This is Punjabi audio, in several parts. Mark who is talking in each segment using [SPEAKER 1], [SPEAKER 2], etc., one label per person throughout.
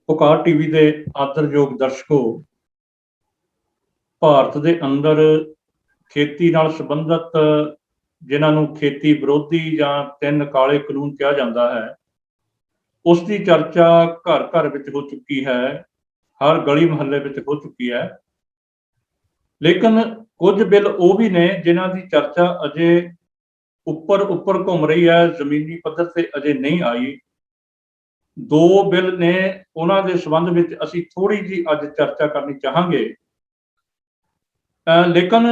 [SPEAKER 1] ਪੁਕਾਰ ਟੀਵੀ ਦੇ ਆਦਰਯੋਗ ਦਰਸ਼ਕੋ, ਭਾਰਤ ਦੇ ਅੰਦਰ ਖੇਤੀ ਨਾਲ ਸੰਬੰਧਿਤ ਜਿਨ੍ਹਾਂ ਨੂੰ ਖੇਤੀ ਵਿਰੋਧੀ ਜਾਂ 3 ਕਾਲੇ ਕਾਨੂੰਨ ਕਿਹਾ ਜਾਂਦਾ ਹੈ, ਉਸ ਦੀ ਚਰਚਾ ਘਰ ਘਰ ਵਿੱਚ ਹੋ ਚੁੱਕੀ ਹੈ, ਹਰ ਗਲੀ ਮੁਹੱਲੇ ਵਿੱਚ ਹੋ ਚੁੱਕੀ ਹੈ। ਲੇਕਿਨ ਕੁਝ ਬਿੱਲ ਉਹ ਵੀ ਨੇ ਜਿਨ੍ਹਾਂ ਦੀ ਚਰਚਾ ਅਜੇ ਉੱਪਰ ਘੁੰਮ ਰਹੀ ਹੈ, ਜ਼ਮੀਨੀ ਪੱਧਰ ਤੇ ਅਜੇ ਨਹੀਂ ਆਈ। 2 ਬਿੱਲ ਨੇ, ਉਹਨਾਂ ਦੇ ਸੰਬੰਧ ਵਿੱਚ ਅਸੀਂ ਥੋੜੀ ਜਿਹੀ ਅੱਜ ਚਰਚਾ ਕਰਨੀ ਚਾਹਾਂਗੇ। ਲੇਕਿਨ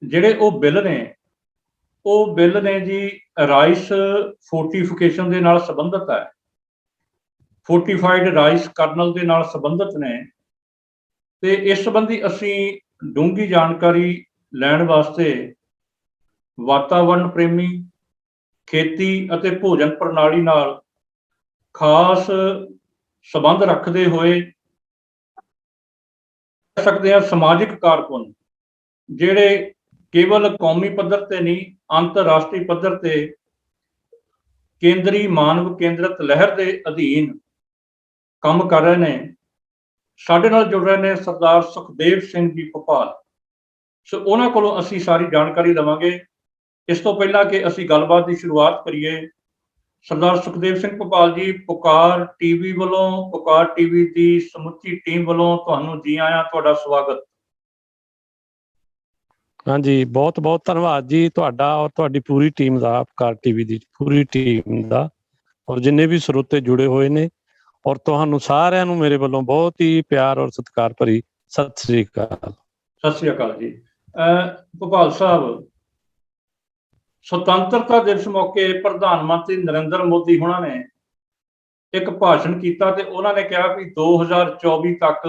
[SPEAKER 1] ਜਿਹੜੇ ਉਹ ਬਿੱਲ ਨੇ ਜੀ ਰਾਈਸ ਫੋਰਟੀਫਿਕੇਸ਼ਨ ਦੇ ਨਾਲ ਸੰਬੰਧਿਤ ਹੈ, ਫੋਰਟੀਫਾਈਡ ਰਾਈਸ ਕਰਨਲ ਦੇ ਨਾਲ ਸੰਬੰਧਿਤ ਨੇ, ਤੇ ਇਸ ਸੰਬੰਧੀ ਅਸੀਂ ਡੂੰਘੀ ਜਾਣਕਾਰੀ ਲੈਣ ਵਾਸਤੇ ਵਾਤਾਵਰਣ ਪ੍ਰੇਮੀ, ਖੇਤੀ ਅਤੇ ਭੋਜਨ ਪ੍ਰਣਾਲੀ ਨਾਲ ਖਾਸ ਸੰਬੰਧ ਰੱਖਦੇ ਹੋਏ ਕਹਿ ਸਕਦੇ ਹਾਂ ਸਮਾਜਿਕ ਕਾਰਕੁਨ, ਜਿਹੜੇ ਕੇਵਲ ਕੌਮੀ ਪੱਧਰ ਤੇ ਨਹੀਂ, ਅੰਤਰਰਾਸ਼ਟਰੀ ਪੱਧਰ ਤੇ ਕੇਂਦਰੀ ਮਾਨਵ ਕੇਂਦਰਿਤ ਲਹਿਰ ਦੇ ਅਧੀਨ ਕੰਮ ਕਰ ਰਹੇ ਨੇ। ਸਾਡੇ ਨਾਲ ਜੁੜ ਰਹੇ ਨੇ ਸਰਦਾਰ ਸੁਖਦੇਵ ਸਿੰਘ ਜੀ ਭੋਪਾਲ। ਸੋ ਉਹਨਾਂ ਕੋਲੋਂ ਅਸੀਂ ਸਾਰੀ ਜਾਣਕਾਰੀ ਲਵਾਂਗੇ। ਇਸ ਤੋਂ ਪਹਿਲਾਂ ਕਿ ਅਸੀਂ ਗੱਲਬਾਤ ਦੀ ਸ਼ੁਰੂਆਤ ਕਰੀਏ, ਸਰਦਾਰ ਸੁਖਦੇਵ ਸਿੰਘ ਭੋਪਾਲ ਜੀ, ਪੁਕਾਰ ਟੀਵੀ ਵੱਲੋਂ, ਪੁਕਾਰ ਟੀਵੀ ਦੀ ਸਮੁੱਚੀ ਟੀਮ ਵੱਲੋਂ ਤੁਹਾਨੂੰ ਜੀ ਆਇਆਂ, ਤੁਹਾਡਾ ਸਵਾਗਤ।
[SPEAKER 2] ਹਾਂਜੀ, ਬਹੁਤ ਬਹੁਤ ਧੰਨਵਾਦ ਜੀ ਤੁਹਾਡਾ ਔਰ ਤੁਹਾਡੀ ਪੂਰੀ ਟੀਮ ਦਾ, ਪੁਕਾਰ ਟੀਵੀ ਦੀ ਪੂਰੀ ਟੀਮ ਦਾ, ਔਰ ਜਿੰਨੇ ਵੀ ਸਰੋਤੇ ਜੁੜੇ ਹੋਏ ਨੇ, ਔਰ ਤੁਹਾਨੂੰ ਸਾਰਿਆਂ ਨੂੰ ਮੇਰੇ ਵੱਲੋਂ ਬਹੁਤ ਹੀ ਪਿਆਰ ਔਰ ਸਤਿਕਾਰ ਭਰੀ ਸਤਿ ਸ੍ਰੀ ਅਕਾਲ।
[SPEAKER 1] ਸਤਿ ਸ੍ਰੀ ਅਕਾਲ ਜੀ। ਭੋਪਾਲ ਸਾਹਿਬ, ਸੁਤੰਤਰਤਾ ਦਿਵਸ ਮੌਕੇ ਪ੍ਰਧਾਨ ਮੰਤਰੀ ਨਰਿੰਦਰ ਮੋਦੀ ਹੋਣਾ ਨੇ ਇੱਕ ਭਾਸ਼ਣ ਕੀਤਾ ਤੇ ਉਹਨਾਂ ਨੇ ਕਿਹਾ ਵੀ 2024 ਤੱਕ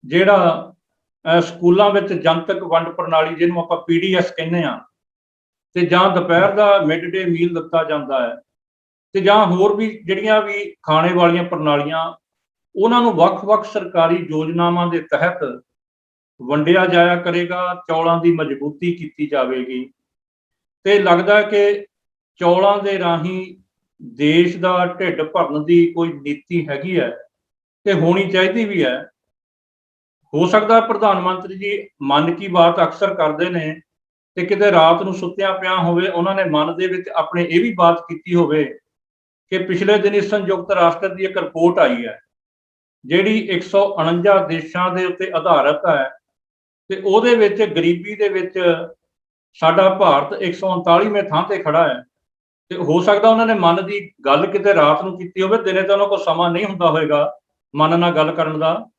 [SPEAKER 1] ਜਿਹੜਾ ਸਕੂਲਾਂ ਵਿੱਚ ਜਨਤਕ ਵੰਡ ਪ੍ਰਣਾਲੀ, ਜਿਹਨੂੰ ਆਪਾਂ PDS ਕਹਿੰਦੇ ਆ, ਤੇ ਜਾਂ ਦੁਪਹਿਰ ਦਾ ਮਿਡ ਡੇ ਮੀਲ ਦਿੱਤਾ ਜਾਂਦਾ ਹੈ, ਤੇ ਜਾਂ ਹੋਰ ਵੀ ਜਿਹੜੀਆਂ ਵੀ ਖਾਣੇ ਵਾਲੀਆਂ ਪ੍ਰਣਾਲੀਆਂ, ਉਹਨਾਂ ਨੂੰ ਵੱਖ-ਵੱਖ ਸਰਕਾਰੀ ਯੋਜਨਾਵਾਂ ਦੇ ਤਹਿਤ ਵੰਡਿਆ ਜਾਇਆ ਕਰੇਗਾ। ਚੌਲਾਂ ਦੀ ਮਜ਼ਬੂਤੀ ਕੀਤੀ ਜਾਵੇਗੀ ਤੇ ਲੱਗਦਾ ਕਿ ਚੌਲਾਂ ਦੇ ਰਾਹੀਂ ਦੇਸ਼ ਦਾ ਢਿੱਡ ਭਰਨ ਦੀ ਕੋਈ ਨੀਤੀ ਹੈਗੀ ਹੈ ਤੇ ਹੋਣੀ ਚਾਹੀਦੀ ਵੀ ਹੈ। ਹੋ ਸਕਦਾ ਪ੍ਰਧਾਨ ਮੰਤਰੀ ਜੀ ਮਨ ਕੀ ਬਾਤ ਅਕਸਰ ਕਰਦੇ ਨੇ ਤੇ ਕਿਤੇ ਰਾਤ ਨੂੰ ਸੁੱਤਿਆਂ ਪਿਆ ਹੋਵੇ, ਉਹਨਾਂ ਨੇ ਮਨ ਦੇ ਵਿੱਚ ਆਪਣੇ ਇਹ ਵੀ ਬਾਤ ਕੀਤੀ ਹੋਵੇ ਕਿ ਪਿਛਲੇ ਦਿਨੀ ਸੰਯੁਕਤ ਰਾਸ਼ਟਰ ਦੀ ਇੱਕ ਰਿਪੋਰਟ ਆਈ ਹੈ ਜਿਹੜੀ 149 ਦੇਸ਼ਾਂ ਦੇ ਉੱਤੇ ਆਧਾਰਿਤ ਹੈ, ਤੇ ਉਹਦੇ ਵਿੱਚ ਗਰੀਬੀ ਦੇ ਵਿੱਚ ਸਾਡਾ ਭਾਰਤ 139ਵੇਂ ਥਾਂ ਤੇ ਖੜਾ ਹੈ। ਤੇ ਹੋ ਸਕਦਾ ਉਹਨਾਂ ਨੇ ਮਨ ਦੀ ਗੱਲ ਕਿਤੇ ਰਾਤ ਨੂੰ ਕੀਤੀ ਹੋਵੇ, ਦਿਨੇ ਤਾਂ ਉਹਨਾਂ ਕੋਲ ਸਮਾਂ ਨਹੀਂ ਹੁੰਦਾ ਹੋਵੇਗਾ ਮਨ ਨਾਲ ਗੱਲ ਕਰਨ ਦਾ।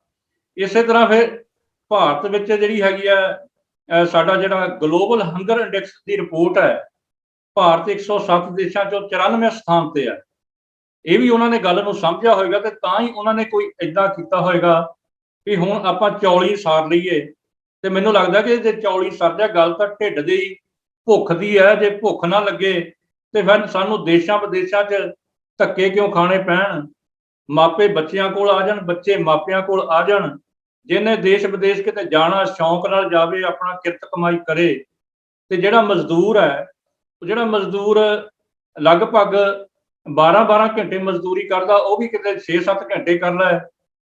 [SPEAKER 1] ਇਸੇ ਤਰ੍ਹਾਂ ਫਿਰ ਭਾਰਤ ਵਿੱਚ ਜਿਹੜੀ ਹੈਗੀ ਆ ਸਾਡਾ ਜਿਹੜਾ ਗਲੋਬਲ ਹੰਗਰ ਇੰਡੈਕਸ ਦੀ ਰਿਪੋਰਟ ਹੈ, ਭਾਰਤ 107 ਦੇਸ਼ਾਂ ਚੋਂ 94 ਸਥਾਨ ਤੇ ਹੈ। ਇਹ ਵੀ ਉਹਨਾਂ ਨੇ ਗੱਲ ਨੂੰ ਸਮਝਿਆ ਹੋਏਗਾ ਤੇ ਤਾਂ ਹੀ ਉਹਨਾਂ ਨੇ ਕੋਈ ਏਦਾਂ ਕੀਤਾ ਹੋਏਗਾ ਵੀ ਹੁਣ ਆਪਾਂ ਚੌਲੀ ਸਾਰ ਲਈਏ। ਤੇ ਮੈਨੂੰ ਲੱਗਦਾ ਕਿ ਜੇ ਚੌਲੀ ਸਰ ਜਾ, ਗੱਲ ਤਾਂ ਢਿੱਡ ਦੀ ਭੁੱਖ ਦੀ ਹੈ। ਜੇ ਭੁੱਖ ਨਾ ਲੱਗੇ ਤੇ ਫਿਰ ਸਾਨੂੰ ਦੇਸ਼ਾਂ ਵਿਦੇਸ਼ਾਂ 'ਚ ਧੱਕੇ ਕਿਉਂ ਖਾਣੇ ਪੈਣ? ਮਾਪੇ ਬੱਚਿਆਂ ਕੋਲ ਆ ਜਾਣ, ਬੱਚੇ ਮਾਪਿਆਂ ਕੋਲ ਆ ਜਾਣ। ਜਿਹਨੇ ਦੇਸ਼ ਵਿਦੇਸ਼ ਕਿਤੇ ਜਾਣਾ, ਸ਼ੌਂਕ ਨਾਲ ਜਾਵੇ, ਆਪਣਾ ਕਿਰਤ ਕਮਾਈ ਕਰੇ। ਤੇ ਜਿਹੜਾ ਮਜ਼ਦੂਰ ਹੈ, ਜਿਹੜਾ ਮਜ਼ਦੂਰ ਲਗਭਗ 12-12 ਘੰਟੇ ਮਜ਼ਦੂਰੀ ਕਰਦਾ, ਉਹ ਵੀ ਕਿਤੇ 6-7 ਘੰਟੇ ਕਰ ਲੈ,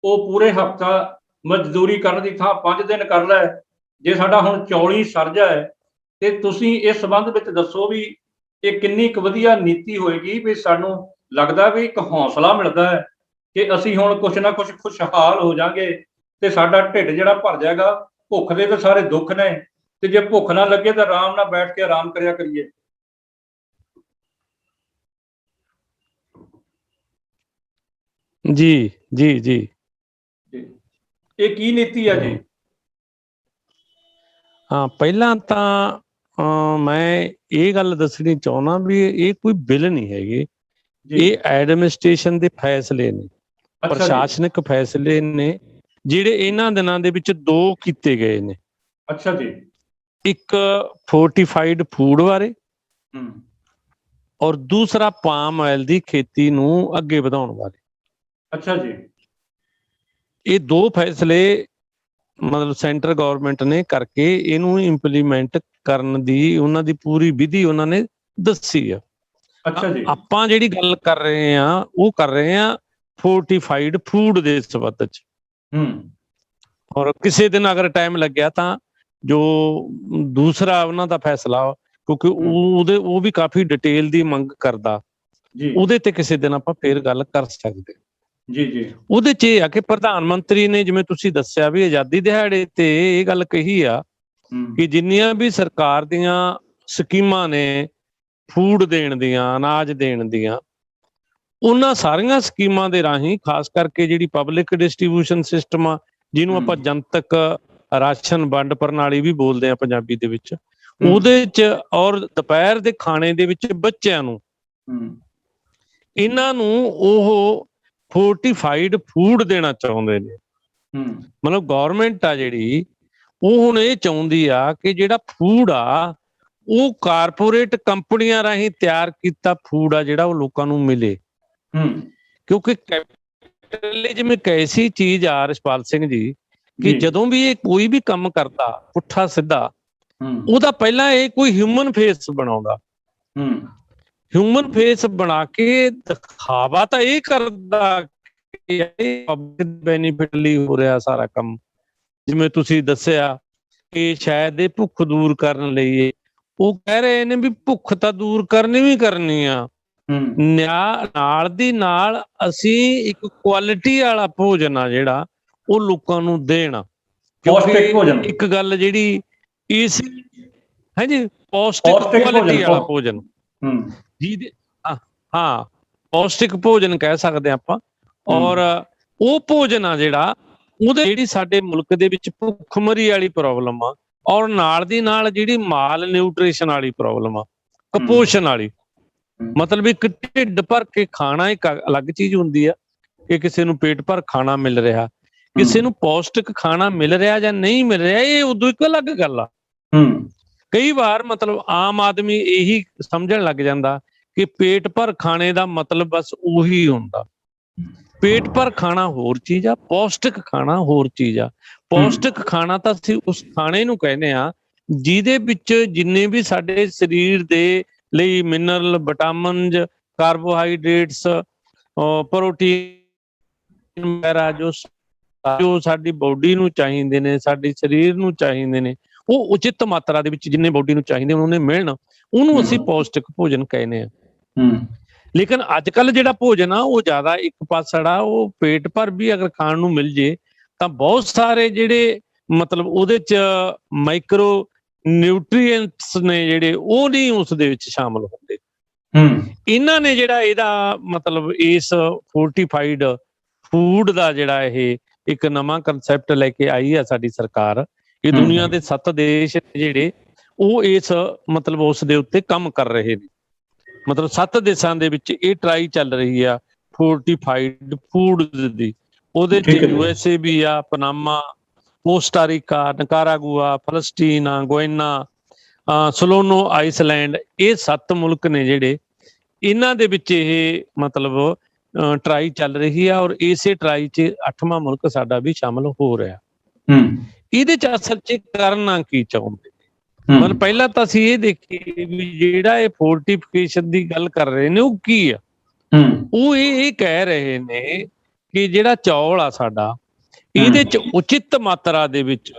[SPEAKER 1] ਉਹ ਪੂਰੇ ਹਫ਼ਤਾ ਮਜ਼ਦੂਰੀ ਕਰਨ ਦੀ ਥਾਂ 5 ਦਿਨ ਕਰ ਲੈ। ਜੇ ਸਾਡਾ ਹੁਣ ਚੌਲੀ ਸਰਜਾ ਹੈ ਤੇ ਤੁਸੀਂ ਇਸ ਸੰਬੰਧ ਵਿੱਚ ਦੱਸੋ ਵੀ ਇਹ ਕਿੰਨੀ ਕੁ ਵਧੀਆ ਨੀਤੀ ਹੋਏਗੀ। ਵੀ ਸਾਨੂੰ ਲੱਗਦਾ ਵੀ ਇੱਕ ਹੌਸਲਾ ਮਿਲਦਾ ਹੈ ਕਿ ਅਸੀਂ ਹੁਣ ਕੁਛ ਨਾ ਕੁਛ ਖੁਸ਼ਹਾਲ ਹੋ ਜਾਾਂਗੇ ਤੇ ਸਾਡਾ ਢਿੱਡ ਜਿਹੜਾ ਭਰ ਜਾਏਗਾ। ਭੁੱਖ ਦੇ ਤਾਂ ਸਾਰੇ ਦੁੱਖ ਨੇ, ਤੇ ਜੇ ਭੁੱਖ ਨਾ ਲੱਗੇ ਤਾਂ ਆਰਾਮ ਨਾਲ ਬੈਠ ਕੇ ਆਰਾਮ ਕਰਿਆ ਕਰੀਏ।
[SPEAKER 2] ਜੀ ਜੀ ਜੀ,
[SPEAKER 1] ਇਹ ਕੀ ਨੀਤੀ ਹੈ ਜੀ?
[SPEAKER 2] ਹਾਂ, ਪਹਿਲਾਂ ਤਾਂ ਮੈਂ ਇਹ ਗੱਲ ਦੱਸਣੀ ਚਾਹੁੰਦਾ ਵੀ ਇਹ ਕੋਈ ਬਿੱਲ ਨਹੀਂ ਹੈਗੇ, ਇਹ ਐਡਮਿਨਿਸਟ੍ਰੇਸ਼ਨ ਦੇ ਫੈਸਲੇ ਨੇ, ਪ੍ਰਸ਼ਾਸਨਿਕ ਫੈਸਲੇ ਨੇ, ਜਿਹੜੇ ਇਹਨਾਂ ਦਿਨਾਂ ਦੇ ਵਿੱਚ 2 ਕੀਤੇ ਗਏ ਨੇ।
[SPEAKER 1] ਅੱਛਾ ਜੀ। ਇੱਕ
[SPEAKER 2] ਫੋਰਟੀਫਾਈਡ ਫੂਡ ਬਾਰੇ, ਔਰ ਦੂਸਰਾ ਪਾਮ ਆਇਲ ਦੀ ਖੇਤੀ ਨੂੰ ਅੱਗੇ ਵਧਾਉਣ ਬਾਰੇ।
[SPEAKER 1] ਅੱਛਾ ਜੀ।
[SPEAKER 2] ਇਹ 2 ਫੈਸਲੇ ਮਤਲਬ ਸੈਂਟਰ ਗੌਰਮੈਂਟ ਨੇ ਕਰਕੇ ਇਹਨੂੰ ਇੰਪਲੀਮੈਂਟ ਕਰਨ ਦੀ ਉਹਨਾਂ ਦੀ ਪੂਰੀ ਵਿਧੀ ਉਹਨਾਂ ਨੇ ਦੱਸੀ ਆ।
[SPEAKER 1] ਅੱਛਾ ਜੀ।
[SPEAKER 2] ਆਪਾਂ ਜਿਹੜੀ ਗੱਲ ਕਰ ਰਹੇ ਹਾਂ ਉਹ ਕਰ ਰਹੇ ਹਾਂ ਫੋਰਟੀਫਾਈਡ ਫੂਡ ਦੇ ਸੰਬੰਧ ਚ। ਔਰ ਕਿਸੇ ਦਿਨ ਅਗਰ ਟਾਈਮ ਲੱਗਿਆ ਤਾਂ ਜੋ ਦੂਸਰਾ ਉਹਨਾਂ ਦਾ ਫੈਸਲਾ, ਕਿਉਂਕਿ ਉਹ ਵੀ ਕਾਫੀ ਡਿਟੇਲ ਦੀ ਮੰਗ ਕਰਦਾ, ਉਹਦੇ ਤੇ ਕਿਸੇ ਦਿਨ ਆਪਾਂ ਫੇਰ ਗੱਲ ਕਰ ਸਕਦੇ। ਉਹਦੇ ਚ ਇਹ ਆ ਕਿ ਪ੍ਰਧਾਨ ਮੰਤਰੀ ਨੇ, ਜਿਵੇਂ ਤੁਸੀਂ ਦੱਸਿਆ ਵੀ ਆਜ਼ਾਦੀ ਦਿਹਾੜੇ ਤੇ ਇਹ ਗੱਲ ਕਹੀ ਆ ਕਿ ਜਿੰਨੀਆਂ ਵੀ ਸਰਕਾਰ ਦੀਆਂ ਸਕੀਮਾਂ ਨੇ ਫੂਡ ਦੇਣ ਦੀਆਂ, ਅਨਾਜ ਦੇਣ ਦੀਆਂ, ਉਹਨਾਂ ਸਾਰੀਆਂ ਸਕੀਮਾਂ ਦੇ ਰਾਹੀਂ, ਖਾਸ ਕਰਕੇ ਜਿਹੜੀ ਪਬਲਿਕ ਡਿਸਟ੍ਰੀਬਿਊਸ਼ਨ ਸਿਸਟਮ ਆ, ਜਿਹਨੂੰ ਆਪਾਂ ਜਨਤਕ ਰਾਸ਼ਨ ਵੰਡ ਪ੍ਰਣਾਲੀ ਵੀ ਬੋਲਦੇ ਆ ਪੰਜਾਬੀ ਦੇ ਵਿੱਚ, ਉਹਦੇ ਚ ਔਰ ਦੁਪਹਿਰ ਦੇ ਖਾਣੇ ਦੇ ਵਿੱਚ ਬੱਚਿਆਂ ਨੂੰ, ਇਹਨਾਂ ਨੂੰ ਉਹ ਫੋਰਟੀਫਾਈਡ ਫੂਡ ਦੇਣਾ ਚਾਹੁੰਦੇ ਨੇ। ਮਤਲਬ ਗੌਰਮੈਂਟ ਆ ਜਿਹੜੀ, ਉਹ ਹੁਣ ਇਹ ਚਾਹੁੰਦੀ ਆ ਕਿ ਜਿਹੜਾ ਫੂਡ ਆ ਉਹ ਕਾਰਪੋਰੇਟ ਕੰਪਨੀਆਂ ਰਾਹੀਂ ਤਿਆਰ ਕੀਤਾ ਫੂਡ ਆ ਜਿਹੜਾ ਉਹ ਲੋਕਾਂ ਨੂੰ ਮਿਲੇ। ਕਿਉਂਕਿ ਕੈਪੀਟਲਿਜ਼ਮ ਇੱਕ ਐਸੀ ਚੀਜ਼ ਆ ਰਿਸ਼ਪਾਲ ਸਿੰਘ ਜੀ, ਕਿ ਜਦੋਂ ਵੀ ਇਹ ਕੋਈ ਵੀ ਕੰਮ ਕਰਦਾ ਪੁੱਠਾ ਸਿੱਧਾ, ਉਹਦਾ ਪਹਿਲਾਂ ਇਹ ਕੋਈ ਹਿਊਮਨ ਫੇਸ ਬਣਾਉਂਦਾ, ਹਿਊਮਨ ਫੇਸ ਬਣਾ ਕੇ ਦਿਖਾਵਾ ਤਾਂ ਇਹ ਕਰਦਾ ਕਿ ਪਬਲਿਕ ਬੈਨੀਫਿਟ ਲਈ ਹੋ ਰਿਹਾ ਸਾਰਾ ਕੰਮ। ਜਿਵੇਂ ਤੁਸੀਂ ਦੱਸਿਆ ਕਿ ਸ਼ਾਇਦ ਇਹ ਭੁੱਖ ਦੂਰ ਕਰਨ ਲਈ, ਉਹ ਕਹਿ ਰਹੇ ਨੇ ਵੀ ਭੁੱਖ ਤਾਂ ਦੂਰ ਕਰਨੀ ਵੀ ਕਰਨੀ ਆ, ਨਾਲ ਦੀ ਨਾਲ ਅਸੀਂ ਇੱਕ ਕੁਆਲਿਟੀ ਵਾਲਾ ਭੋਜਨ ਆ ਜਿਹੜਾ ਉਹ ਲੋਕਾਂ ਨੂੰ ਦੇਣਾ। ਕਿਉਂਕਿ ਇੱਕ ਗੱਲ ਜਿਹੜੀ ਇਸ ਹਾਂਜੀ, ਪੌਸ਼ਟਿਕ ਕੁਆਲਿਟੀ ਵਾਲਾ ਭੋਜਨ, ਜਿਹਦੇ ਹਾਂ ਪੌਸ਼ਟਿਕ ਭੋਜਨ ਕਹਿ ਸਕਦੇ ਆਪਾਂ। ਔਰ ਉਹ ਭੋਜਨ ਆ ਜਿਹੜਾ, ਉਹਦੇ ਜਿਹੜੀ ਸਾਡੇ ਮੁਲਕ ਦੇ ਵਿੱਚ ਭੁੱਖਮਰੀ ਵਾਲੀ ਪ੍ਰੋਬਲਮ ਆ, ਔਰ ਨਾਲ ਦੀ ਨਾਲ ਜਿਹੜੀ ਮਾਲ ਨਿਊਟ੍ਰੀਸ਼ਨ ਵਾਲੀ ਪ੍ਰੋਬਲਮ ਆ, ਕੁਪੋਸ਼ਣ ਵਾਲੀ, ਮਤਲਬ ਇੱਕ ਢਿੱਡ ਭਰ ਕੇ ਖਾਣਾ ਇੱਕ ਅਲੱਗ ਚੀਜ਼ ਹੁੰਦੀ ਆ ਕਿ ਕਿਸੇ ਨੂੰ ਪੇਟ ਭਰ ਖਾਣਾ ਮਿਲ ਰਿਹਾ, ਕਿਸੇ ਨੂੰ ਪੌਸ਼ਟਿਕ ਖਾਣਾ ਮਿਲ ਰਿਹਾ ਜਾਂ ਨਹੀਂ ਮਿਲ ਰਿਹਾ, ਇਹ ਉਦੋਂ ਇੱਕ ਅਲੱਗ ਗੱਲ ਆ। ਕਈ ਵਾਰ ਮਤਲਬ ਆਮ ਆਦਮੀ ਇਹੀ ਸਮਝਣ ਲੱਗ ਜਾਂਦਾ ਕਿ ਪੇਟ ਭਰ ਖਾਣੇ ਦਾ ਮਤਲਬ ਬਸ ਉਹੀ ਹੁੰਦਾ। ਪੇਟ ਭਰ ਖਾਣਾ ਹੋਰ ਚੀਜ਼ ਆ, ਪੌਸ਼ਟਿਕ ਖਾਣਾ ਹੋਰ ਚੀਜ਼ ਆ। ਪੌਸ਼ਟਿਕ ਖਾਣਾ ਤਾਂ ਅਸੀਂ ਉਸ ਖਾਣੇ ਨੂੰ ਕਹਿੰਦੇ ਆ ਜਿਹਦੇ ਵਿੱਚ ਜਿੰਨੇ ਵੀ ਸਾਡੇ ਸਰੀਰ ਦੇ ਲਈ ਮਿਨਰਲ, ਵਿਟਾਮਿਨ, ਕਾਰਬੋਹਾਈਡਰੇਟਸ, ਪ੍ਰੋਟੀਨ ਵਗੈਰਾ ਜੋ ਸਾਡੀ ਬੋਡੀ ਨੂੰ ਚਾਹੀਦੇ ਨੇ, ਸਾਡੇ ਸਰੀਰ ਨੂੰ ਚਾਹੀਦੇ ਨੇ, ਉਹ ਉਚਿਤ ਮਾਤਰਾ ਦੇ ਵਿੱਚ ਜਿੰਨੇ ਬੋਡੀ ਨੂੰ ਚਾਹੀਦੇ ਉਹਨੇ ਮਿਲਣ, ਉਹਨੂੰ ਅਸੀਂ ਪੌਸ਼ਟਿਕ ਭੋਜਨ ਕਹਿੰਦੇ ਆ। ਲੇਕਿਨ ਅੱਜ ਕੱਲ ਜਿਹੜਾ ਭੋਜਨ ਆ ਉਹ ਜ਼ਿਆਦਾ ਇੱਕ ਪਾਸੜਾ, ਉਹ ਪੇਟ ਭਰ ਵੀ ਅਗਰ ਖਾਣ ਨੂੰ ਮਿਲ ਜੇ ਤਾਂ ਬਹੁਤ ਸਾਰੇ ਜਿਹੜੇ ਮਤਲਬ ਉਹਦੇ ਚ ਮਾਈਕਰੋ ਨਿਊਟ੍ਰੀਐਂਟਸ ਨੇ ਜਿਹੜੇ, ਉਹ ਨਹੀਂ ਉਸ ਦੇ ਵਿੱਚ ਸ਼ਾਮਲ ਹੁੰਦੇ। ਇਹਨਾਂ ਨੇ ਜਿਹੜਾ ਇਹਦਾ ਮਤਲਬ ਇਸ ਫੋਰਟੀਫਾਈਡ ਫੂਡ ਦਾ ਜਿਹੜਾ ਇਹ ਇੱਕ ਨਵਾਂ ਕੰਸੈਪਟ ਲੈ ਕੇ ਆਈ ਆ ਸਾਡੀ ਸਰਕਾਰ, ਇਹ ਦੁਨੀਆ ਦੇ 7 ਦੇਸ਼ ਜਿਹੜੇ ਉਹ ਇਸ ਮਤਲਬ ਉਸ ਦੇ ਉੱਤੇ ਕੰਮ ਕਰ ਰਹੇ ਨੇ। ਮਤਲਬ 7 ਦੇਸ਼ਾਂ ਦੇ ਵਿੱਚ ਇਹ ਟਰਾਈ ਚੱਲ ਰਹੀ ਆ ਫੋਰਟੀਫਾਈਡ ਫੂਡ ਦੀ। ਉਹਦੇ ਚ USA ਵੀ ਆ, ਪਨਾਮਾ, ਕੋਸਟਾਰੀਕਾ, ਨਿਕਾਰਾਗੁਆ, ਫਲਸਤੀਨ, ਗੋਇਨਾ, ਸਲੋਨੋ, ਆਈਸਲੈਂਡ, ਇਹ 7 ਮੁਲਕ ਨੇ ਜਿਹੜੇ, ਇਹਨਾਂ ਦੇ ਵਿੱਚ ਇਹ ਮਤਲਬ ਟਰਾਈ ਚੱਲ ਰਹੀ ਆ। ਔਰ ਇਸੇ ਟਰਾਈ ਚ 8ਵਾਂ ਮੁਲਕ ਸਾਡਾ ਵੀ ਸ਼ਾਮਲ ਹੋ ਰਿਹਾ। ਇਹਦੇ ਚ ਅਸਲ ਚ ਕਰਨਾ ਕੀ ਚਾਹੁੰਦੇ? ਮਤਲਬ ਪਹਿਲਾਂ ਤਾਂ ਅਸੀਂ ਇਹ ਦੇਖੀਏ ਵੀ ਜਿਹੜਾ ਇਹ ਫੋਰਟੀਫਿਕੇਸ਼ਨ ਦੀ ਗੱਲ ਕਰ ਰਹੇ ਨੇ ਉਹ ਕੀ ਆ। ਉਹ ਇਹ ਕਹਿ ਰਹੇ ਨੇ ਕਿ ਜਿਹੜਾ ਚੌਲ ਆ ਸਾਡਾ, ਇਹਦੇ ਚ ਉਚਿਤ ਮਾਤਰਾ ਦੇ ਵਿੱਚ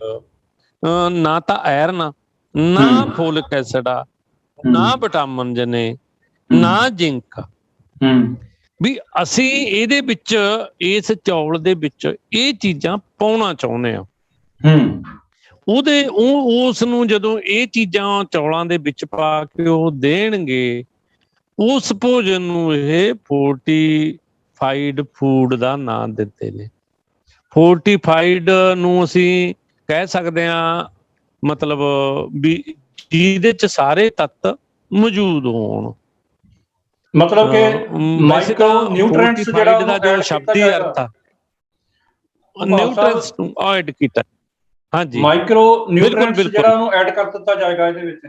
[SPEAKER 2] ਨਾ ਤਾਂ ਆਇਰਨ, ਨਾ ਫੋਲਿਕ ਐਸਿਡ ਆ, ਨਾ ਵਿਟਾਮਿਨ ਨੇ, ਨਾ ਜ਼ਿੰਕ। ਵੀ ਅਸੀਂ ਇਹਦੇ ਵਿੱਚ, ਇਸ ਚੌਲ ਦੇ ਵਿੱਚ ਇਹ ਚੀਜ਼ਾਂ ਪਾਉਣਾ ਚਾਹੁੰਦੇ ਆ। ਉਸ ਨੂੰ ਜਦੋਂ ਇਹ ਚੀਜ਼ਾਂ ਚੌਲਾਂ ਦੇ ਵਿੱਚ ਪਾ ਕੇ ਉਹ ਦੇਣਗੇ, ਉਸ ਭੋਜਨ ਨੂੰ ਇਹ ਫੋਰਟੀਫਾਈਡ ਫੂਡ ਦਾ ਨਾਂ ਦਿੱਤੇ ਨੇ। ਫੋਰਟੀਫਾਈਡ ਨੂੰ ਅਸੀਂ ਕਹਿ ਸਕਦੇ ਹਾਂ ਮਤਲਬ ਵੀ ਜਿਹਦੇ ਚ ਸਾਰੇ ਤੱਤ ਮੌਜੂਦ ਹੋਣ।
[SPEAKER 1] ਮਤਲਬ ਕਿ ਮਾਈਕਰੋ ਨਿਊਟ੍ਰੀਐਂਟਸ ਜਿਹੜਾ
[SPEAKER 2] ਦਾ ਜੋ ਸ਼ਬਦੀ ਅਰਥ ਆ, ਨਿਊਟ੍ਰੀਐਂਟਸ ਨੂੰ ਐਡ ਕੀਤਾ। ਹਾਂਜੀ,
[SPEAKER 1] ਮਾਈਕਰੋ ਨਿਊਟ੍ਰੀਐਂਟਸ ਜਿਹੜਾ ਉਹਨੂੰ ਐਡ ਕਰ ਦਿੱਤਾ ਜਾਏਗਾ ਇਹਦੇ ਵਿੱਚ,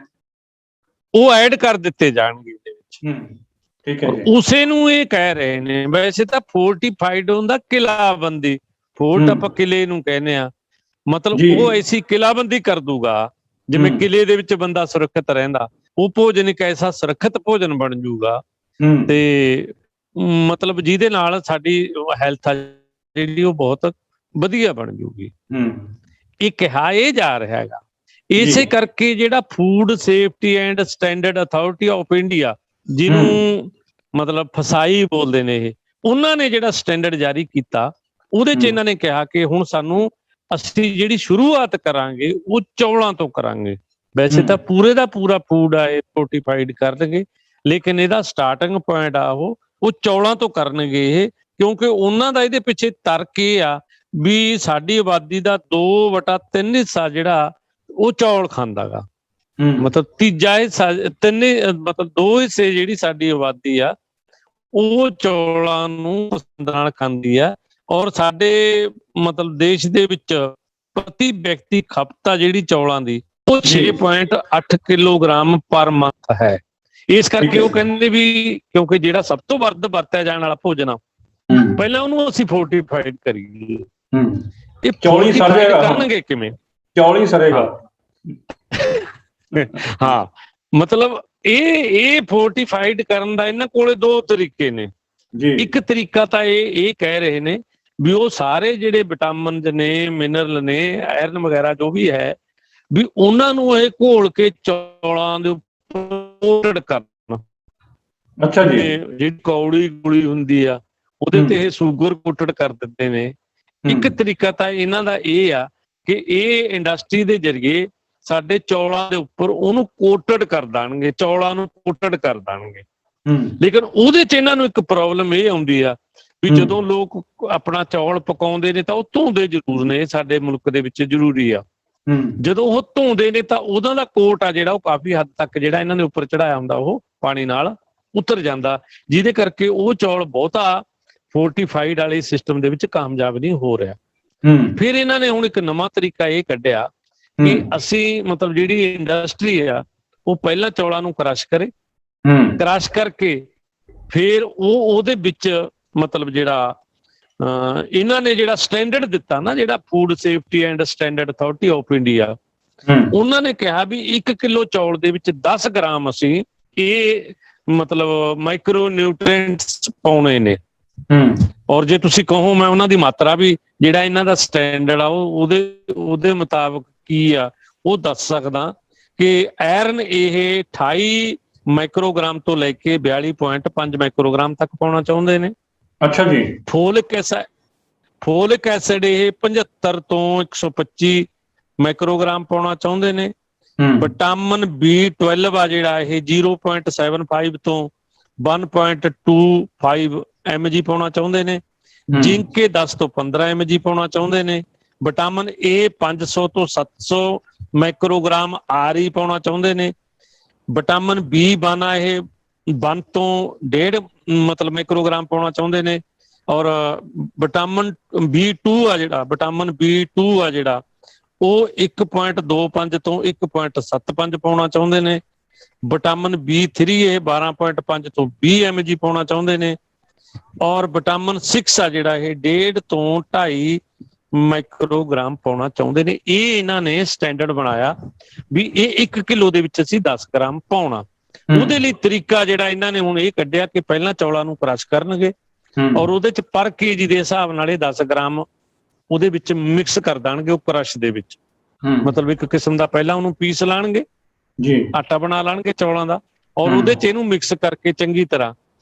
[SPEAKER 2] ਉਹ ਐਡ ਕਰ ਦਿੱਤੇ ਜਾਣਗੇ ਇਹਦੇ ਵਿੱਚ।
[SPEAKER 1] ਠੀਕ ਹੈ ਜੀ।
[SPEAKER 2] ਉਸੇ ਨੂੰ ਇਹ ਕਹਿ ਰਹੇ ਨੇ। ਵੈਸੇ ਤਾਂ ਫੋਰਟੀਫਾਈਡ ਹੁੰਦਾ ਕਿਲਾਬੰਦੀ, ਫੋਰਟ ਆਪਾਂ ਕਿਲੇ ਨੂੰ ਕਹਿੰਦੇ ਆ, ਮਤਲਬ ਉਹ ਐਸੀ ਕਿਲਾਬੰਦੀ ਕਰ ਦੂਗਾ ਜਿਵੇਂ ਕਿਲੇ ਦੇ ਵਿੱਚ ਬੰਦਾ ਸੁਰੱਖਿਅਤ ਰਹਿੰਦਾ, ਉਹ ਭੋਜਨ ਇੱਕ ਐਸਾ ਸੁਰੱਖਿਅਤ ਭੋਜਨ ਬਣ ਜੂਗਾ। ਤੇ ਮਤਲਬ ਜਿਹਦੇ ਨਾਲ ਸਾਡੀ ਹੈਲਥ ਆ ਜਿਹੜੀ ਉਹ ਬਹੁਤ ਵਧੀਆ ਬਣ ਜੂਗੀ। ਇਹ ਕਿਹਾ ਇਹ ਜਾ ਰਿਹਾ ਹੈਗਾ। ਇਸੇ ਕਰਕੇ ਜਿਹੜਾ food safety and standard authority of India, ਜਿਹਨੂੰ ਮਤਲਬ ਫਸਾਈ ਬੋਲਦੇ ਨੇ ਇਹ, ਉਹਨਾਂ ਨੇ ਜਿਹੜਾ ਸਟੈਂਡਰਡ ਜਾਰੀ ਕੀਤਾ, ਉਹਦੇ ਚ ਇਹਨਾਂ ਨੇ ਕਿਹਾ ਕਿ ਹੁਣ ਸਾਨੂੰ ਅਸੀਂ ਜਿਹੜੀ ਸ਼ੁਰੂਆਤ ਕਰਾਂਗੇ ਉਹ ਚੌਲਾਂ ਤੋਂ ਕਰਾਂਗੇ। ਵੈਸੇ ਤਾਂ ਪੂਰੇ ਦਾ ਪੂਰਾ ਫੂਡ ਆ ਇਹ ਫੋਰਟੀਫਾਈਡ ਕਰਨਗੇ, ਲੇਕਿਨ ਇਹਦਾ ਸਟਾਰਟਿੰਗ ਪੁਆਇੰਟ ਆ ਉਹ ਚੌਲਾਂ ਤੋਂ ਕਰਨਗੇ ਇਹ, ਕਿਉਂਕਿ ਉਹਨਾਂ ਦਾ ਇਹਦੇ ਪਿੱਛੇ ਤਰਕ ਇਹ ਆ ਵੀ ਸਾਡੀ ਆਬਾਦੀ ਦਾ 2/3 ਹਿੱਸਾ ਜਿਹੜਾ ਉਹ ਚੌਲ ਖਾਂਦਾ ਗਾ। ਮਤਲਬ ਤੀਜਾ ਹਿੱਸਾ, ਮਤਲਬ 2 ਹਿੱਸੇ ਜਿਹੜੀ ਸਾਡੀ ਆਬਾਦੀ ਆ ਉਹ ਚੌਲਾਂ ਨੂੰ ਪਸੰਦ ਨਾਲ ਖਾਂਦੀ ਆ। ਔਰ ਸਾਡੇ ਮਤਲਬ ਦੇਸ਼ ਦੇ ਵਿੱਚ ਪ੍ਰਤੀ ਵਿਅਕਤੀ ਖਪਤ ਆ ਜਿਹੜੀ ਚੌਲਾਂ ਦੀ, ਉਹ 6.8 ਕਿਲੋਗ੍ਰਾਮ ਪਰ ਮੰਥ ਹੈ। ਇਸ ਕਰਕੇ ਉਹ ਕਹਿੰਦੇ ਵੀ ਕਿਉਂਕਿ ਜਿਹੜਾ ਸਭ ਤੋਂ ਵੱਧ ਵਰਤਿਆ ਜਾਣ ਵਾਲਾ ਭੋਜਨ ਆ, ਪਹਿਲਾਂ ਉਹਨੂੰ ਅਸੀਂ ਫੋਰਟੀਫਾਈਡ ਕਰੀਏ। ਇਹ ਚੌਲੀ ਕਰਨਗੇ ਕਿਵੇਂ? ਚੌਲੀ ਸਰੇਗਾ। ਹਾਂ, ਮਤਲਬ ਇਹ ਫੋਰਟੀਫਾਈਡ ਕਰਨ ਦਾ ਇਹਨਾਂ ਕੋਲੇ 2 ਤਰੀਕੇ ਨੇ। ਇੱਕ ਤਰੀਕਾ ਤਾਂ ਇਹ ਕਹਿ ਰਹੇ ਨੇ ਵੀ ਉਹ ਸਾਰੇ ਜਿਹੜੇ ਵਿਟਾਮਿਨ ਨੇ, ਮਿਨਰਲ ਨੇ, ਆਇਰਨ ਵਗੈਰਾ ਜੋ ਵੀ ਹੈ, ਵੀ ਉਹਨਾਂ ਨੂੰ ਇਹ ਘੋਲ ਕੇ ਚੌਲਾਂ ਦੇ ਉੱਪਰ ਕਰਨਾ। ਅੱਛਾ ਜੀ। ਜਿਹੜੀ ਕੌੜੀ ਗੋਲੀ ਹੁੰਦੀ ਆ ਉਹਦੇ ਤੇ ਇਹ ਸ਼ੂਗਰ ਕੋਟਡ ਕਰ ਦਿੰਦੇ ਨੇ। ਇੱਕ ਤਰੀਕਾ ਤਾਂ ਇਹਨਾਂ ਦਾ ਇਹ ਆ ਕਿ ਇਹ ਇੰਡਸਟਰੀ ਦੇ ਜ਼ਰੀਏ ਸਾਡੇ ਚੌਲਾਂ ਦੇ ਉੱਪਰ ਉਹਨੂੰ ਕੋਟਡ ਕਰ ਦੇਣਗੇ, ਚੌਲਾਂ ਨੂੰ ਕੋਟਡ ਕਰ ਦੇਣਗੇ। ਲੇਕਿਨ ਉਹਦੇ ਚ ਇਹਨਾਂ ਨੂੰ ਇੱਕ ਪ੍ਰੋਬਲਮ ਇਹ ਆਉਂਦੀ ਆ ਵੀ ਜਦੋਂ ਲੋਕ ਆਪਣਾ ਚੌਲ ਪਕਾਉਂਦੇ ਨੇ ਤਾਂ ਉਹ ਧੋਂਦੇ ਜ਼ਰੂਰ ਨੇ, ਸਾਡੇ ਮੁਲਕ ਦੇ ਵਿੱਚ ਜ਼ਰੂਰੀ ਆ। ਜਦੋਂ ਉਹ ਧੋਂਦੇ ਨੇ ਤਾਂ ਉਹਨਾਂ ਦਾ ਕੋਟ ਆ ਜਿਹੜਾ ਉਹ ਕਾਫੀ ਹੱਦ ਤੱਕ ਜਿਹੜਾ ਇਹਨਾਂ ਦੇ ਉੱਪਰ ਚੜਾਇਆ ਹੁੰਦਾ ਉਹ ਪਾਣੀ ਨਾਲ ਉਤਰ ਜਾਂਦਾ, ਜਿਹਦੇ ਕਰਕੇ ਉਹ ਚੌਲ ਬਹੁਤਾ ਫੋਰਟੀਫਾਈਡ ਵਾਲੇ ਸਿਸਟਮ ਦੇ ਵਿੱਚ ਕਾਮਯਾਬ ਨਹੀਂ ਹੋ ਰਿਹਾ। ਫਿਰ ਇਹਨਾਂ ਨੇ ਹੁਣ ਇੱਕ ਨਵਾਂ ਤਰੀਕਾ ਇਹ ਕੱਢਿਆ ਕਿ ਅਸੀਂ ਮਤਲਬ ਜਿਹੜੀ ਇੰਡਸਟਰੀ ਆ ਉਹ ਪਹਿਲਾਂ ਚੌਲਾਂ ਨੂੰ ਕ੍ਰਸ਼ ਕਰੇ, ਕ੍ਰਸ਼ ਕਰਕੇ ਫਿਰ ਉਹਦੇ ਵਿੱਚ ਮਤਲਬ ਜਿਹੜਾ ਇਹਨਾਂ ਨੇ ਜਿਹੜਾ ਸਟੈਂਡਰਡ ਦਿੱਤਾ ਨਾ, ਜਿਹੜਾ food safety and standard authority of India, ਉਹਨਾਂ ਨੇ ਕਿਹਾ ਵੀ 1 ਕਿਲੋ ਚੌਲ ਦੇ ਵਿੱਚ 10 ਗ੍ਰਾਮ ਅਸੀਂ ਇਹ ਮਤਲਬ ਮਾਈਕਰੋ ਨਿਊਟ੍ਰੀਐਂਟਸ ਪਾਉਣੇ ਨੇ। ਔਰ ਜੇ ਤੁਸੀਂ ਕਹੋ ਮੈਂ ਉਹਨਾਂ ਦੀ ਮਾਤਰਾ ਵੀ ਜਿਹੜਾ ਇਹਨਾਂ ਦਾ ਸਟੈਂਡਰਡ ਆ ਉਹਦੇ ਮੁਤਾਬਕ ਕੀ ਆ ਉਹ ਦੱਸ ਸਕਦਾ ਕਿ ਆਇਰਨ ਇਹ 28 ਮਾਈਕਰੋਗ੍ਰਾਮ ਤੋਂ ਲੈ ਕੇ 42.5 ਮਾਈਕਰੋਗ੍ਰਾਮ ਤੱਕ ਪਾਉਣਾ ਚਾਹੁੰਦੇ ਨੇ। ਅੱਛਾ ਜੀ। ਫੋਲਿਕ ਐਸਿਡ ਇਹ 75 ਤੋਂ 125 ਮਾਈਕਰੋਗ੍ਰਾਮ ਪਾਉਣਾ ਚਾਹੁੰਦੇ ਨੇ। ਵਿਟਾਮਿਨ B12 ਆ ਜਿਹੜਾ ਇਹ 0.75 ਤੋਂ 1.25 mg ਪਾਉਣਾ ਚਾਹੁੰਦੇ ਨੇ। ਜ਼ਿੰਕ ਇਹ 10 ਤੋਂ 15 mg ਪਾਉਣਾ ਚਾਹੁੰਦੇ ਨੇ। ਵਿਟਾਮਿਨ A 500 ਤੋਂ 700 ਮਾਈਕਰੋਗ੍ਰਾਮ RE ਪਾਉਣਾ ਚਾਹੁੰਦੇ ਨੇ। ਵਿਟਾਮਿਨ B1 ਆ ਇਹ 1 ਤੋਂ 1.5 ਮਤਲਬ ਮਾਈਕਰੋਗ੍ਰਾਮ ਪਾਉਣਾ ਚਾਹੁੰਦੇ ਨੇ। ਔਰ ਵਿਟਾਮਿਨ B2 ਆ ਜਿਹੜਾ ਉਹ 1.25 ਤੋਂ 1.75 ਪਾਉਣਾ ਚਾਹੁੰਦੇ ਨੇ। ਵਿਟਾਮਿਨ B3 ਇਹ 12.5 ਤੋਂ 20 mg ਪਾਉਣਾ ਚਾਹੁੰਦੇ ਨੇ। ਔਰ ਵਿਟਾਮਿਨ 6 ਆ ਜਿਹੜਾ ਇਹ 1.5 ਤੋਂ 2.5 ਮਾਈਕਰੋਗ੍ਰਾਮ ਪਾਉਣਾ ਚਾਹੁੰਦੇ ਨੇ। ਇਹ ਇਹਨਾਂ ਨੇ ਸਟੈਂਡਰਡ ਬਣਾਇਆ ਵੀ ਇਹ 1 ਕਿਲੋ ਦੇ ਵਿੱਚ ਅਸੀਂ 10 ਗ੍ਰਾਮ ਪਾਉਣਾ। ਉਹਦੇ ਲਈ ਤਰੀਕਾ ਜਿਹੜਾ ਇਹਨਾਂ ਨੇ ਹੁਣ ਇਹ ਕੱਢਿਆ ਕਿ ਪਹਿਲਾਂ ਚੌਲਾਂ ਨੂੰ ਕ੍ਰਸ਼ ਕਰਨਗੇ ਔਰ ਉਹਦੇ ਚ ਪਰ ਕੇਜੀ ਦੇ ਹਿਸਾਬ ਨਾਲ ਇਹ 10 ਗ੍ਰਾਮ ਉਹਦੇ ਵਿੱਚ ਮਿਕਸ ਕਰ ਦੇਣਗੇ ਉਹ ਕ੍ਰਸ਼ ਦੇ ਵਿੱਚ। ਮਤਲਬ ਇੱਕ ਕਿਸਮ ਦਾ ਪਹਿਲਾਂ ਉਹਨੂੰ ਪੀਸ ਲਾਣਗੇ ਜੀ, ਆਟਾ ਬਣਾ ਲਾਣਗੇ ਚੌਲਾਂ ਦਾ, ਔਰ ਉਹਦੇ ਚ ਇਹਨੂੰ ਮਿਕਸ ਕਰਕੇ ਚੰਗੀ ਤਰ੍ਹਾਂ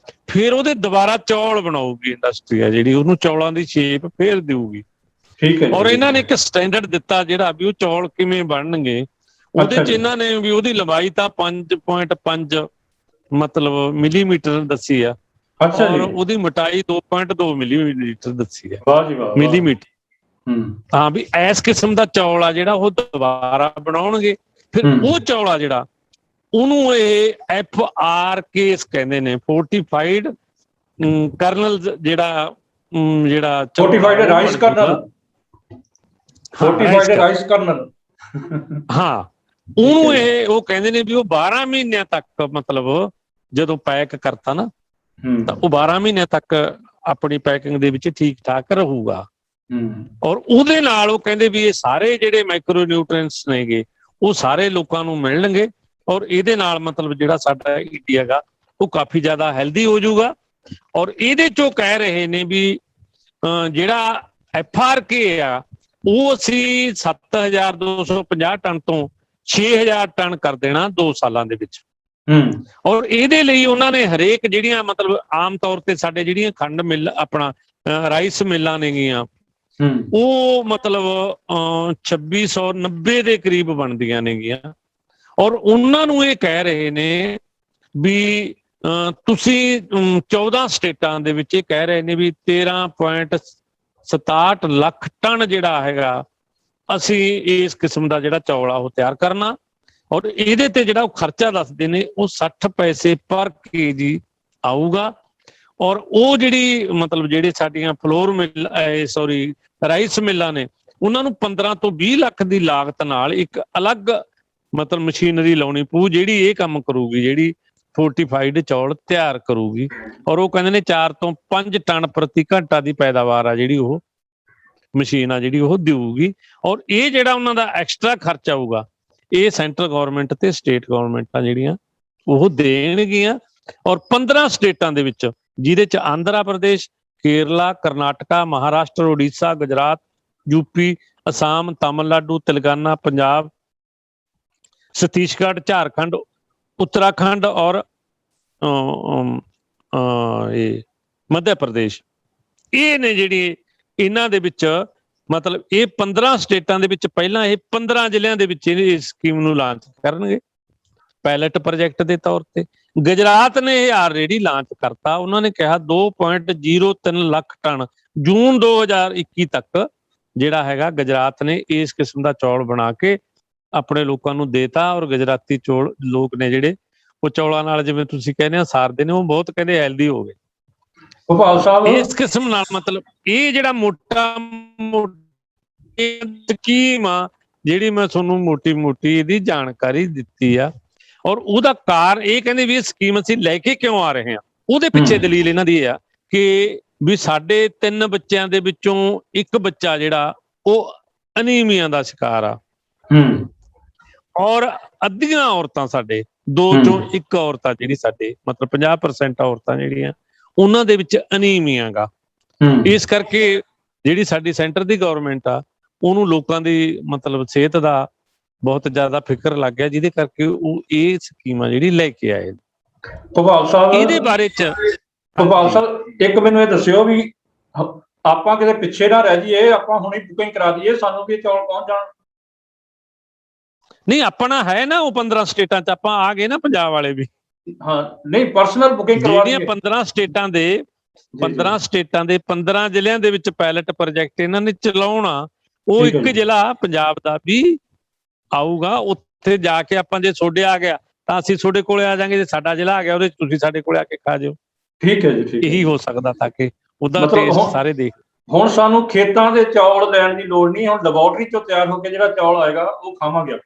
[SPEAKER 2] ਫਿਰ ਉਹਦੇ ਦੁਬਾਰਾ ਚੌਲ ਬਣਾਉਗੀ ਇੰਡਸਟਰੀ ਆ ਜਿਹੜੀ, ਉਹਨੂੰ ਚੌਲਾਂ ਦੀ ਸ਼ੇਪ ਫੇਰ ਦੇਊਗੀ। ਠੀਕ ਹੈ। ਔਰ ਇਹਨਾਂ ਨੇ ਇੱਕ ਸਟੈਂਡਰਡ ਦਿੱਤਾ ਜਿਹੜਾ ਵੀ ਉਹ ਚੌਲ ਕਿਵੇਂ ਬਣਨਗੇ। ਉਹਦੇ ਚ ਇਹਨਾਂ ਨੇ ਵੀ ਉਹਦੀ ਲੰਬਾਈ ਤਾਂ 5.5 ਮਤਲਬ ਮਿਲੀਮੀਟਰ ਦੱਸੀ ਆ। ਅੱਛਾ ਜੀ। ਔਰ ਉਹਦੀ ਮੋਟਾਈ 2.2 ਮਿਲੀਮੀਟਰ ਦੱਸੀ ਆ। ਵਾਹ ਜੀ ਵਾਹ। ਮਿਲੀਮੀਟਰ। ਹਾਂ, ਵੀ ਇਸ ਕਿਸਮ ਦਾ ਚੌਲ ਆ ਜਿਹੜਾ ਉਹ ਦੁਬਾਰਾ ਬਣਾਉਣਗੇ। ਫਿਰ ਉਹ ਚੌਲ ਆ ਜਿਹੜਾ ਉਹਨੂੰ ਇਹ FRK ਕਹਿੰਦੇ ਨੇ, ਫੋਰਟੀਫਾਈਡ ਕਰਨਲ, ਜਿਹੜਾ fortified rice kernel. Fortified rice kernel. ਹਾਂ, ਉਹਨੂੰ ਇਹ ਉਹ ਕਹਿੰਦੇ ਨੇ ਵੀ ਉਹ 12 ਮਹੀਨਿਆਂ ਤੱਕ ਮਤਲਬ ਜਦੋਂ ਪੈਕ ਕਰਤਾ ਨਾ ਤਾਂ ਉਹ 12 ਮਹੀਨਿਆਂ ਤੱਕ ਆਪਣੀ ਪੈਕਿੰਗ ਦੇ ਵਿੱਚ ਠੀਕ ਠਾਕ ਰਹੂਗਾ। ਔਰ ਉਹਦੇ ਨਾਲ ਉਹ ਕਹਿੰਦੇ ਵੀ ਇਹ ਸਾਰੇ ਜਿਹੜੇ ਮਾਈਕਰੋ ਨਿਊਟ੍ਰੀਐਂਟਸ ਨੇਗੇ ਉਹ ਸਾਰੇ ਲੋਕਾਂ ਨੂੰ ਮਿਲਣਗੇ। ਔਰ ਇਹਦੇ ਨਾਲ ਮਤਲਬ ਜਿਹੜਾ ਸਾਡਾ ਇੰਡੀਆ ਗਾ ਉਹ ਕਾਫੀ ਜ਼ਿਆਦਾ ਹੈਲਦੀ ਹੋ ਜਾਊਗਾ। ਔਰ ਇਹਦੇ ਚੋਂ ਕਹਿ ਰਹੇ ਨੇ ਵੀ ਜਿਹੜਾ FRK ਆ ਉਹ ਅਸੀਂ 7250 ਟਨ ਤੋਂ 6000 ਟਨ ਕਰ ਦੇਣਾ 2 ਸਾਲਾਂ ਦੇ ਵਿੱਚ। ਔਰ ਇਹਦੇ ਲਈ ਉਹਨਾਂ ਨੇ ਹਰੇਕ ਜਿਹੜੀਆਂ ਮਤਲਬ ਆਮ ਤੌਰ ਤੇ ਸਾਡੇ ਜਿਹੜੀਆਂ ਖੰਡ ਮਿੱਲ ਆਪਣਾ ਰਾਈਸ ਮਿੱਲਾਂ ਨੇਗੀਆਂ ਉਹ ਮਤਲਬ 2690 ਦੇ ਕਰੀਬ ਬਣਦੀਆਂ ਨੇਗੀਆਂ। ਔਰ ਉਹਨਾਂ ਨੂੰ ਇਹ ਕਹਿ ਰਹੇ ਨੇ ਵੀ ਤੁਸੀਂ 14 ਸਟੇਟਾਂ ਦੇ ਵਿੱਚ ਇਹ ਕਹਿ ਰਹੇ ਨੇ ਵੀ 13.67 ਲੱਖ ਟਨ ਜਿਹੜਾ ਹੈਗਾ ਅਸੀਂ ਇਸ ਕਿਸਮ ਦਾ ਜਿਹੜਾ ਚੌਲ ਆ ਉਹ ਤਿਆਰ ਕਰਨਾ। ਔਰ ਇਹਦੇ ਤੇ ਜਿਹੜਾ ਉਹ ਖਰਚਾ ਦੱਸਦੇ ਨੇ ਉਹ 60 ਪੈਸੇ ਪਰ ਕੇਜੀ ਆਊਗਾ। ਔਰ ਉਹ ਜਿਹੜੀ ਮਤਲਬ ਜਿਹੜੇ ਸਾਡੀਆਂ ਫਲੋਰ ਮਿਲ ਰਾਈਸ ਮਿੱਲਾਂ ਨੇ ਉਹਨਾਂ ਨੂੰ 15 ਤੋਂ 20 ਲੱਖ ਦੀ ਲਾਗਤ ਨਾਲ ਇੱਕ ਅਲੱਗ ਮਤਲਬ ਮਸ਼ੀਨਰੀ ਲਾਉਣੀ ਪਊ ਜਿਹੜੀ ਇਹ ਕੰਮ ਕਰੂਗੀ, ਜਿਹੜੀ ਫੋਰਟੀਫਾਈਡ ਚੌਲ ਤਿਆਰ ਕਰੂਗੀ। ਔਰ ਉਹ ਕਹਿੰਦੇ ਨੇ 4 ਤੋਂ 5 ਟਨ ਪ੍ਰਤੀ ਘੰਟਾ ਦੀ ਪੈਦਾਵਾਰ ਆ ਜਿਹੜੀ ਉਹ ਮਸ਼ੀਨ ਆ ਜਿਹੜੀ ਉਹ ਦੇਊਗੀ। ਔਰ ਇਹ ਜਿਹੜਾ ਉਹਨਾਂ ਦਾ ਐਕਸਟਰਾ ਖਰਚ ਆਊਗਾ ਇਹ ਸੈਂਟਰਲ ਗਵਰਨਮੈਂਟ ਤੇ ਸਟੇਟ ਗਵਰਨਮੈਂਟਾਂ ਜਿਹੜੀਆਂ ਉਹ ਦੇਣਗੀਆਂ। ਔਰ 15 ਸਟੇਟਾਂ ਦੇ ਵਿੱਚ ਜਿਹਦੇ ਚ ਆਂਧਰਾ ਪ੍ਰਦੇਸ਼, ਕੇਰਲਾ, ਕਰਨਾਟਕਾ, ਮਹਾਰਾਸ਼ਟਰ, ਉੜੀਸਾ, ਗੁਜਰਾਤ, ਯੂਪੀ, ਅਸਾਮ, ਤਾਮਿਲਨਾਡੂ, ਤੇਲੰਗਾਨਾ, ਪੰਜਾਬ, ਛੱਤੀਸਗੜ੍ਹ, ਝਾਰਖੰਡ, ਉੱਤਰਾਖੰਡ ਔਰ ਇਹ ਮੱਧ ਪ੍ਰਦੇਸ਼, ਇਹ ਨੇ ਜਿਹੜੀ ਇਹਨਾਂ ਦੇ ਵਿੱਚ ਮਤਲਬ ਇਹ 15 ਸਟੇਟਾਂ ਦੇ ਵਿੱਚ ਪਹਿਲਾਂ ਇਹ 15 ਜ਼ਿਲ੍ਹਿਆਂ ਦੇ ਵਿੱਚ ਇਸ ਸਕੀਮ ਨੂੰ ਲਾਂਚ ਕਰਨਗੇ ਪਾਇਲਟ ਪ੍ਰੋਜੈਕਟ ਦੇ ਤੌਰ ਤੇ। ਗੁਜਰਾਤ ਨੇ ਇਹ ਆਲਰੇਡੀ ਲਾਂਚ ਕਰਤਾ। ਉਹਨਾਂ ਨੇ ਕਿਹਾ 2.03 ਲੱਖ ਟਨ ਜੂਨ 2021 ਤੱਕ ਜਿਹੜਾ ਹੈਗਾ ਗੁਜਰਾਤ ਨੇ ਇਸ ਕਿਸਮ ਦਾ ਚੌਲ ਬਣਾ ਕੇ ਆਪਣੇ ਲੋਕਾਂ ਨੂੰ ਦੇਤਾ। ਔਰ ਗੁਜਰਾਤੀ ਚੌਲ ਲੋਕ ਨੇ ਜਿਹੜੇ ਉਹ ਚੌਲਾਂ ਨਾਲ ਜਿਵੇਂ ਤੁਸੀਂ ਕਹਿੰਦੇ ਆ ਸਾਰਦੇ ਨੇ, ਉਹ ਬਹੁਤ ਕਹਿੰਦੇ ਹੈਲਦੀ ਹੋ ਗਏ
[SPEAKER 1] ਭੋਪਾਲ ਸਾਹਿਬ।
[SPEAKER 2] ਇਸ ਕਿਸਮ ਨਾਲ ਮਤਲਬ ਇਹ ਜਿਹੜਾ ਮੋਟੀ ਸਕੀਮ ਆ ਜਿਹੜੀ ਮੈਂ ਤੁਹਾਨੂੰ ਮੋਟੀ ਇਹਦੀ ਜਾਣਕਾਰੀ ਦਿੱਤੀ ਆ। ਔਰ ਉਹਦਾ ਕਾਰ ਇਹ ਕਹਿੰਦੇ ਵੀ ਇਹ ਸਕੀਮ ਅਸੀਂ ਲੈ ਕੇ ਕਿਉਂ ਆ ਰਹੇ ਹਾਂ, ਉਹਦੇ ਪਿੱਛੇ ਦਲੀਲ ਇਹਨਾਂ ਦੀ ਇਹ ਆ ਕਿ ਵੀ ਸਾਡੇ 3 ਬੱਚਿਆਂ ਦੇ ਵਿੱਚੋਂ 1 ਬੱਚਾ ਜਿਹੜਾ ਉਹ ਅਨੀਮੀਆ ਦਾ ਸ਼ਿਕਾਰ ਆ। ਔਰ ਅੱਧੀਆਂ ਔਰਤਾਂ ਸਾਡੇ 2 ਚੋਂ 1 ਔਰਤ ਆ ਜਿਹੜੀ ਸਾਡੇ ਮਤਲਬ 50% ਔਰਤਾਂ ਜਿਹੜੀਆਂ ਉਹਨਾਂ ਦੇ ਵਿੱਚ ਅਨੀਮੀਆ ਗਾ। ਇਸ ਕਰਕੇ ਜਿਹੜੀ ਸਾਡੀ ਸੈਂਟਰ ਦੀ ਗਵਰਨਮੈਂਟ ਆ ਉਹਨੂੰ ਲੋਕਾਂ ਦੀ ਮਤਲਬ ਸਿਹਤ ਦਾ ਬਹੁਤ ਜ਼ਿਆਦਾ ਫਿਕਰ ਲੱਗ ਗਿਆ, ਜਿਹਦੇ ਕਰਕੇ ਉਹ ਇਹ ਸਕੀਮ ਆ ਜਿਹੜੀ ਲੈ ਕੇ ਆਏ।
[SPEAKER 1] ਭੋਪਾਲ ਸਾਹਿਬ
[SPEAKER 2] ਇਹਦੇ ਬਾਰੇ ਚ
[SPEAKER 1] ਭੋਪਾਲ ਸਾਹਿਬ ਇੱਕ ਮੈਨੂੰ ਇਹ ਦੱਸਿਓ ਵੀ ਆਪਾਂ ਕਿਤੇ ਪਿੱਛੇ ਨਾ ਰਹਿ ਜਾਈਏ, ਆਪਾਂ ਹੁਣੇ ਬੁਕਿੰਗ ਕਰਾ ਦਈਏ, ਸਾਨੂੰ ਵੀ ਚੌਲ ਪਹੁੰਚ ਜਾਣ।
[SPEAKER 2] ਨਹੀਂ ਆਪਣਾ ਹੈ ਨਾ ਉਹ 15 ਸਟੇਟਾਂ ਚ ਆਪਾਂ ਆ ਗਏ ਨਾ ਪੰਜਾਬ ਵਾਲੇ ਵੀ।
[SPEAKER 1] ਹਾਂ ਨਹੀਂ ਪਰਸਨਲ ਬੁਕਿੰਗ ਕਰਵਾ ਦਈਏ।
[SPEAKER 2] 15 ਸਟੇਟਾਂ ਦੇ 15 ਜ਼ਿਲ੍ਹਿਆਂ ਦੇ ਵਿੱਚ ਪਾਇਲਟ ਪ੍ਰੋਜੈਕਟ ਇਹਨਾਂ ਨੇ ਚਲਾਉਣਾ। ਉਹ ਇੱਕ ਜ਼ਿਲ੍ਹਾ ਪੰਜਾਬ ਦਾ ਵੀ ਆਊਗਾ, ਉੱਥੇ ਜਾ ਕੇ ਆਪਾਂ ਜੇ ਤੁਹਾਡੇ ਆ ਗਿਆ ਤਾਂ ਅਸੀਂ ਤੁਹਾਡੇ ਕੋਲੇ ਆ ਜਾਾਂਗੇ, ਜੇ ਸਾਡਾ ਜ਼ਿਲ੍ਹਾ ਆ ਗਿਆ ਉਹਦੇ ਤੁਸੀਂ ਸਾਡੇ ਕੋਲੇ ਆ ਕੇ ਖਾ ਜਾਓ।
[SPEAKER 1] ਠੀਕ ਹੈ ਜੀ, ਠੀਕ
[SPEAKER 2] ਇਹੀ ਹੋ ਸਕਦਾ ਤਾਂ ਕਿ ਉਹਦਾ ਟੇਸਟ ਸਾਰੇ ਦੇਖ।
[SPEAKER 1] ਹੁਣ ਸਾਨੂੰ ਖੇਤਾਂ ਦੇ ਚੌਲ ਲੈਣ ਦੀ ਲੋੜ ਨਹੀਂ, ਹੁਣ ਲੈਬੋਰਟਰੀ ਚੋਂ ਤਿਆਰ ਹੋ ਕੇ ਜਿਹੜਾ ਚੌਲ ਆਏਗਾ ਉਹ ਖਾਵਾਂਗੇ।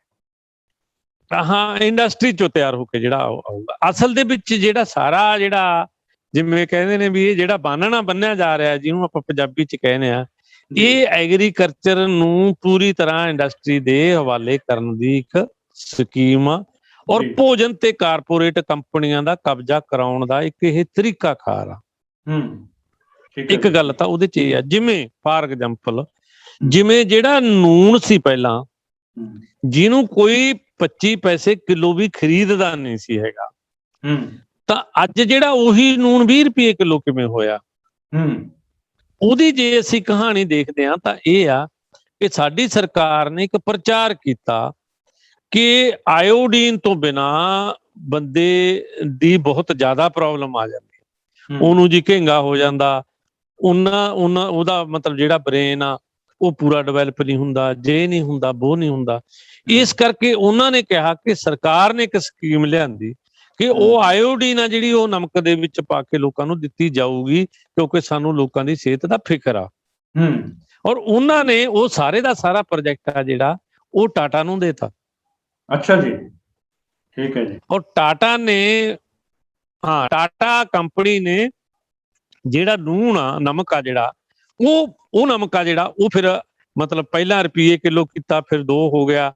[SPEAKER 2] ਹਾਂ ਇੰਡਸਟਰੀ ਚੋਂ ਤਿਆਰ ਹੋ ਕੇ ਜਿਹੜਾ ਆਊਗਾ। ਅਸਲ ਦੇ ਵਿੱਚ ਜਿਹੜਾ ਸਾਰਾ ਜਿਹੜਾ ਜਿਵੇਂ ਕਹਿੰਦੇ ਨੇ ਵੀ ਇਹ ਜਿਹੜਾ ਬਾਨਣਾ ਬੰਨਿਆ ਜਾ ਰਿਹਾ ਜਿਹਨੂੰ ਆਪਾਂ ਪੰਜਾਬੀ ਚ ਕਹਿੰਦੇ ਆ, ਇਹ ਐਗਰੀਕਲਚਰ ਨੂੰ ਪੂਰੀ ਤਰ੍ਹਾਂ ਇੰਡਸਟਰੀ ਦੇ ਹਵਾਲੇ ਕਰਨ ਦੀ ਇੱਕ ਸਕੀਮ ਆ। ਔਰ ਭੋਜਨ ਤੇ ਕਾਰਪੋਰੇਟ ਕੰਪਨੀਆਂ ਦਾ ਕਬਜ਼ਾ ਕਰਾਉਣ ਦਾ ਇੱਕ ਇਹ ਤਰੀਕਾਕਾਰ ਆ। ਇੱਕ ਗੱਲ ਤਾਂ ਉਹਦੇ ਚ ਇਹ ਆ, ਜਿਵੇਂ ਫਾਰ ਐਗਜ਼ਾਮਪਲ ਜਿਵੇਂ ਜਿਹੜਾ ਨੂਣ ਸੀ ਪਹਿਲਾਂ ਜਿਹਨੂੰ ਕੋਈ 25 ਪੈਸੇ ਕਿਲੋ ਵੀ ਖਰੀਦਦਾ ਨਹੀਂ ਸੀ ਹੈਗਾ, ਤਾਂ ਅੱਜ ਜਿਹੜਾ ਉਹੀ ਨੂਣ 20 ਰੁਪਏ ਕਿਲੋ ਕਿਵੇਂ ਹੋਇਆ? ਉਹਦੀ ਜੇ ਅਸੀਂ ਕਹਾਣੀ ਦੇਖਦੇ ਹਾਂ ਤਾਂ ਇਹ ਆ ਕਿ ਸਾਡੀ ਸਰਕਾਰ ਨੇ ਇੱਕ ਪ੍ਰਚਾਰ ਕੀਤਾ ਕਿ ਆਇਓਡੀਨ ਤੋਂ ਬਿਨਾ ਬੰਦੇ ਦੀ ਬਹੁਤ ਜ਼ਿਆਦਾ ਪ੍ਰੋਬਲਮ ਆ ਜਾਂਦੀ, ਉਹਨੂੰ ਜੀ ਘੇਂਗਾ ਹੋ ਜਾਂਦਾ, ਉਹਦਾ ਮਤਲਬ ਜਿਹੜਾ ਬ੍ਰੇਨ ਆ ਉਹ ਪੂਰਾ ਡਿਵੈਲਪ ਨਹੀਂ ਹੁੰਦਾ, ਜੇ ਨਹੀਂ ਹੁੰਦਾ ਵੋ ਨਹੀਂ ਹੁੰਦਾ। ਇਸ ਕਰਕੇ ਉਹਨਾਂ ਨੇ ਕਿਹਾ ਕਿ ਸਰਕਾਰ ਨੇ ਇੱਕ ਸਕੀਮ ਲਿਆਂਦੀ ਕਿ ਉਹ ਆਇਓਡੀਨ ਆ ਜਿਹੜੀ ਉਹ ਨਮਕ ਦੇ ਵਿੱਚ ਪਾ ਕੇ ਲੋਕਾਂ ਨੂੰ ਦਿੱਤੀ ਜਾਊਗੀ, ਕਿਉਂਕਿ ਸਾਨੂੰ ਲੋਕਾਂ ਦੀ ਸਿਹਤ ਦਾ ਫਿਕਰ ਆ। ਔਰ ਉਹਨਾਂ ਨੇ ਉਹ ਸਾਰੇ ਦਾ ਸਾਰਾ ਪ੍ਰੋਜੈਕਟ ਆ ਜਿਹੜਾ ਉਹ ਟਾਟਾ ਨੂੰ ਦੇਤਾ।
[SPEAKER 1] ਅੱਛਾ ਜੀ, ਠੀਕ ਹੈ ਜੀ।
[SPEAKER 2] ਔਰ ਟਾਟਾ ਕੰਪਨੀ ਨੇ ਜਿਹੜਾ ਨੂਣ ਆ ਨਮਕ ਆ ਜਿਹੜਾ ਉਹ ਨਮਕ ਆ ਜਿਹੜਾ ਉਹ ਫਿਰ ਮਤਲਬ ਪਹਿਲਾਂ ਰੁਪਏ ਕਿਲੋ ਕੀਤਾ, ਫਿਰ 2 ਹੋ ਗਿਆ।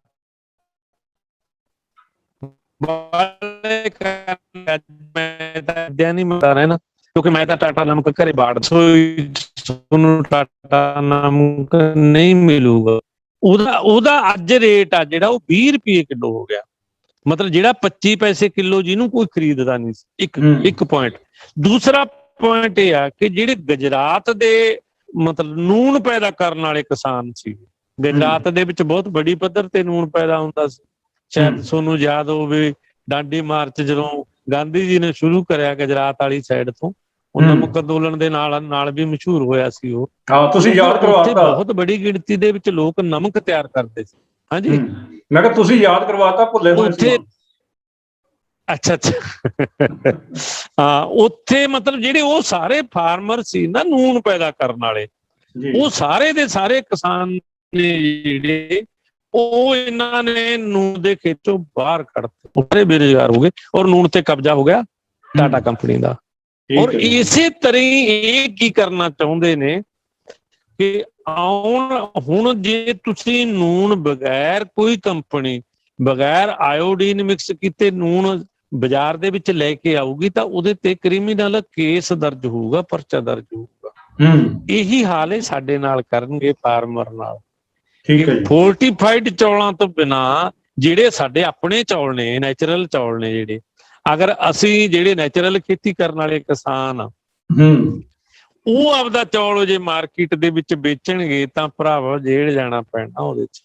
[SPEAKER 2] ਕਿਉਂਕਿ ਮੈਂ ਤਾਂ ਟਾਟਾ ਨਮਕ ਘਰੇ ਬਾੜ ਤੁਹਾਨੂੰ ਟਾਟਾ ਨਮਕ ਨਹੀਂ ਮਿਲੂਗਾ। ਉਹਦਾ ਅੱਜ ਰੇਟ ਆ ਜਿਹੜਾ ਉਹ 20 ਰੁਪਏ ਕਿਲੋ ਹੋ ਗਿਆ। ਮਤਲਬ ਜਿਹੜਾ 25 ਪੈਸੇ ਕਿਲੋ ਜਿਹਨੂੰ ਕੋਈ ਖਰੀਦਦਾ ਨਹੀਂ ਸੀ। ਇੱਕ ਪੁਆਇੰਟ। ਦੂਸਰਾ ਪੁਆਇੰਟ ਇਹ ਆ ਕਿ ਜਿਹੜੇ ਗੁਜਰਾਤ ਦੇ ਮਤਲਬ ਨੂਣ ਪੈਦਾ ਕਰਨ ਵਾਲੇ ਕਿਸਾਨ ਸੀ, ਗੁਜਰਾਤ ਦੇ ਵਿੱਚ ਬਹੁਤ ਬੜੀ ਪੱਧਰ ਤੇ ਨੂਣ ਪੈਦਾ ਹੁੰਦਾ ਸੀ। ਸ਼ਾਇਦ ਤੁਹਾਨੂੰ ਯਾਦ ਹੋਵੇ ਡਾਂਡੀ ਮਾਰਚ ਜਦੋਂ ਗਾਂਧੀ ਜੀ ਨੇ ਸ਼ੁਰੂ ਕਰਿਆ ਗੁਜਰਾਤ ਵਾਲੀ ਸਾਈਡ ਤੋਂ, ਉਹ ਨਮਕ ਅੰਦੋਲਨ ਦੇ ਨਾਲ ਵੀ ਮਸ਼ਹੂਰ ਹੋਇਆ ਸੀ ਉਹ।
[SPEAKER 1] ਹਾਂ, ਤੁਸੀਂ ਯਾਦ ਕਰਵਾਤਾ।
[SPEAKER 2] ਬਹੁਤ ਬੜੀ ਗਿਣਤੀ ਦੇ ਵਿੱਚ ਲੋਕ ਨਮਕ ਤਿਆਰ ਕਰਦੇ ਸੀ। ਹਾਂਜੀ,
[SPEAKER 1] ਮੈਂ ਕਿਹਾ ਤੁਸੀਂ ਯਾਦ ਕਰਵਾਤਾ, ਭੁੱਲੇ ਹੋਏ ਸੀ।
[SPEAKER 2] ਅੱਛਾ ਹਾਂ, ਉੱਥੇ ਮਤਲਬ ਜਿਹੜੇ ਉਹ ਸਾਰੇ ਫਾਰਮਰ ਸੀ ਨਾ ਨੂਣ ਪੈਦਾ ਕਰਨ ਵਾਲੇ, ਉਹ ਸਾਰੇ ਦੇ ਸਾਰੇ ਕਿਸਾਨ ਨੇ ਜਿਹੜੇ ਉਹ ਇਹਨਾਂ ਨੇ ਨੂਣ ਦੇ ਖੇਤੋਂ ਬਾਹਰ ਕੱਢਤੇ, ਉਹ ਸਾਰੇ ਬੇਰੁਜ਼ਗਾਰ ਹੋ ਗਏ ਔਰ ਨੂਣ ਤੇ ਕਬਜ਼ਾ ਹੋ ਗਿਆ ਟਾਟਾ ਕੰਪਨੀ ਦਾ। ਔਰ ਇਸੇ ਤਰ੍ਹਾਂ ਇਹ ਕੀ ਕਰਨਾ ਚਾਹੁੰਦੇ ਨੇ ਕਿ ਹੁਣ ਜੇ ਤੁਸੀਂ ਨੂਣ ਬਗੈਰ ਕੋਈ ਕੰਪਨੀ ਬਗੈਰ ਆਇਓਡੀਨ ਮਿਕਸ ਕੀਤੇ ਨੂਣ ਬਾਜ਼ਾਰ ਦੇ ਵਿੱਚ ਲੈ ਕੇ ਆਊਗੀ ਤਾਂ ਉਹਦੇ ਤੇ ਕ੍ਰਿਮੀਨਲ ਕੇਸ ਦਰਜ ਹੋਊਗਾ, ਪਰਚਾ ਦਰਜ ਹੋਊਗਾ। ਇਹੀ ਹਾਲ ਹੈ ਸਾਡੇ ਨਾਲ ਕਰਨਗੇ ਫਾਰਮਰ ਨਾਲ। ਫੋਰਟੀਫਾਈਡ ਚੌਲਾਂ ਤੋਂ ਬਿਨਾਂ ਜਿਹੜੇ ਸਾਡੇ ਆਪਣੇ ਚੌਲ ਨੇ, ਨੈਚੁਰਲ ਚੌਲ ਨੇ ਜਿਹੜੇ, ਅਗਰ ਅਸੀਂ ਜਿਹੜੇ ਨੈਚੁਰਲ ਖੇਤੀ ਕਰਨ ਵਾਲੇ ਕਿਸਾਨ ਆ ਉਹ ਆਪਦਾ ਚੌਲ ਜੇ ਮਾਰਕੀਟ ਦੇ ਵਿੱਚ ਵੇਚਣਗੇ ਤਾਂ ਭਰਾਵਾ ਜੇਲ੍ਹ ਜਾਣਾ ਪੈਣਾ ਉਹਦੇ ਚ।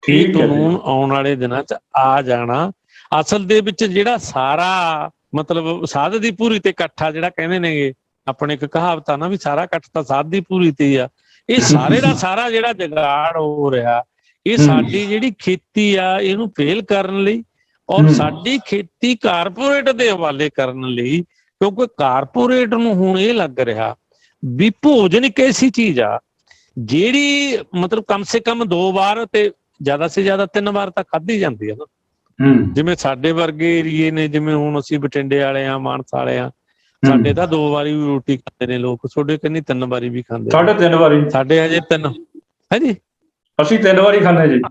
[SPEAKER 2] ਇਹ ਕਾਨੂੰਨ ਆਉਣ ਵਾਲੇ ਦਿਨਾਂ ਚ ਆ ਜਾਣਾ। ਅਸਲ ਦੇ ਵਿੱਚ ਜਿਹੜਾ ਸਾਰਾ ਮਤਲਬ ਸਾਧ ਦੀ ਭੂਰੀ ਤੇ ਇਕੱਠਾ ਜਿਹੜਾ ਕਹਿੰਦੇ ਨੇਗੇ, ਆਪਣੇ ਇੱਕ ਕਹਾਵਤ ਆ ਨਾ ਵੀ ਸਾਰਾ ਇਕੱਠ ਤਾਂ ਸਾਧ ਦੀ ਭੂਰੀ ਤੇ ਹੀ ਆ। ਇਹ ਸਾਰੇ ਦਾ ਸਾਰਾ ਜਿਹੜਾ ਜੁਗਾੜ ਹੋ ਰਿਹਾ, ਇਹ ਸਾਡੀ ਜਿਹੜੀ ਖੇਤੀ ਆ ਇਹਨੂੰ ਫੇਲ ਕਰਨ ਲਈ ਔਰ ਸਾਡੀ ਖੇਤੀ ਕਾਰਪੋਰੇਟ ਦੇ ਹਵਾਲੇ ਕਰਨ ਲਈ। ਕਿਉਂਕਿ ਕਾਰਪੋਰੇਟ ਨੂੰ ਹੁਣ ਇਹ ਲੱਗ ਰਿਹਾ ਵੀ ਭੋਜਨ ਇੱਕ ਐਸੀ ਚੀਜ਼ ਆ ਜਿਹੜੀ ਮਤਲਬ ਕਮ ਸੇ ਕਮ 2 ਵਾਰ ਤੇ ਜ਼ਿਆਦਾ ਸੇ ਜ਼ਿਆਦਾ 3 ਵਾਰ ਤਾਂ ਖਾਧੀ ਜਾਂਦੀ ਹੈ ਨਾ। ਜਿਵੇਂ ਸਾਡੇ ਵਰਗੇ ਏਰੀਏ ਨੇ, ਜਿਵੇਂ ਹੁਣ ਅਸੀਂ ਬਠਿੰਡੇ ਵਾਲੇ ਆ, ਮਾਨਸਾ ਵਾਲੇ ਆ, ਸਾਡੇ ਤਾਂ 2 ਵਾਰੀ ਵੀ ਰੋਟੀ ਖਾਂਦੇ ਨੇ ਲੋਕ। ਤੁਹਾਡੇ ਕਹਿੰਦੀ 3 ਵਾਰੀ ਵੀ ਖਾਂਦੇ।
[SPEAKER 1] ਸਾਡੇ 3 ਵਾਰੀ।
[SPEAKER 2] ਸਾਡੇ ਹਜੇ 3 ਹੈ ਜੀ।
[SPEAKER 1] ਅਸੀਂ 3 ਵਾਰੀ ਖਾਂਦੇ ਜੀ।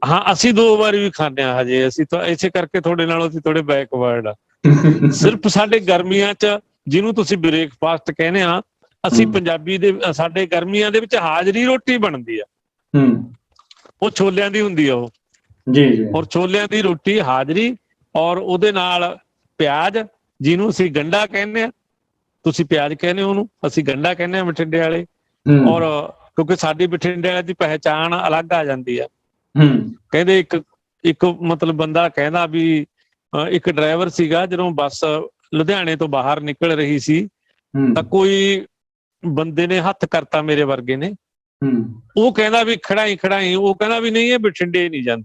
[SPEAKER 2] ਹਾਂ, ਅਸੀਂ 2 ਵਾਰੀ ਵੀ ਖਾਂਦੇ ਆ ਹਜੇ। ਅਸੀਂ ਤਾਂ ਇਸੇ ਕਰਕੇ ਤੁਹਾਡੇ ਨਾਲੋਂ ਅਸੀਂ ਥੋੜੇ ਬੈਕਵਰਡ ਆ। ਸਿਰਫ ਸਾਡੇ ਗਰਮੀਆਂ ਚ ਜਿਹਨੂੰ ਤੁਸੀਂ ਬ੍ਰੇਕਫਾਸਟ ਕਹਿੰਦੇ ਆ, ਅਸੀਂ ਪੰਜਾਬੀ ਦੇ ਸਾਡੇ ਗਰਮੀਆਂ ਦੇ ਵਿੱਚ ਹਾਜ਼ਰੀ ਰੋਟੀ ਬਣਦੀ ਆ। ਉਹ ਛੋਲਿਆਂ ਦੀ ਹੁੰਦੀ ਆ ਉਹ
[SPEAKER 1] ਜੀ।
[SPEAKER 2] ਔਰ ਛੋਲਿਆਂ ਦੀ ਰੋਟੀ ਹਾਜ਼ਰੀ ਔਰ ਉਹਦੇ ਨਾਲ ਪਿਆਜ਼, ਜਿਹਨੂੰ ਅਸੀਂ ਗੰਢਾ ਕਹਿੰਦੇ ਆ, ਤੁਸੀਂ ਪਿਆਜ਼ ਕਹਿੰਦੇ ਹੋ ਉਹਨੂੰ, ਅਸੀਂ ਗੰਢਾ ਕਹਿੰਦੇ ਆ ਬਠਿੰਡੇ ਵਾਲੇ। ਔਰ ਕਿਉਂਕਿ ਸਾਡੀ ਬਠਿੰਡੇ ਵਾਲੇ ਦੀ ਪਹਿਚਾਣ ਅਲੱਗ ਆ ਜਾਂਦੀ ਆ। ਕਹਿੰਦੇ ਇੱਕ ਮਤਲਬ ਬੰਦਾ ਕਹਿੰਦਾ ਵੀ ਇੱਕ ਡਰਾਈਵਰ ਸੀਗਾ, ਜਦੋਂ ਬੱਸ ਲੁਧਿਆਣੇ ਤੋਂ ਬਾਹਰ ਨਿਕਲ ਰਹੀ ਸੀ ਤਾਂ ਕੋਈ ਬੰਦੇ ਨੇ ਹੱਥ ਕਰਤਾ ਮੇਰੇ ਵਰਗੇ ਨੇ। ਉਹ ਕਹਿੰਦਾ ਵੀ ਖੜਾਈ। ਉਹ ਕਹਿੰਦਾ ਵੀ ਨਹੀਂ, ਇਹ ਬਠਿੰਡੇ ਨਹੀਂ ਜਾਂਦੀ।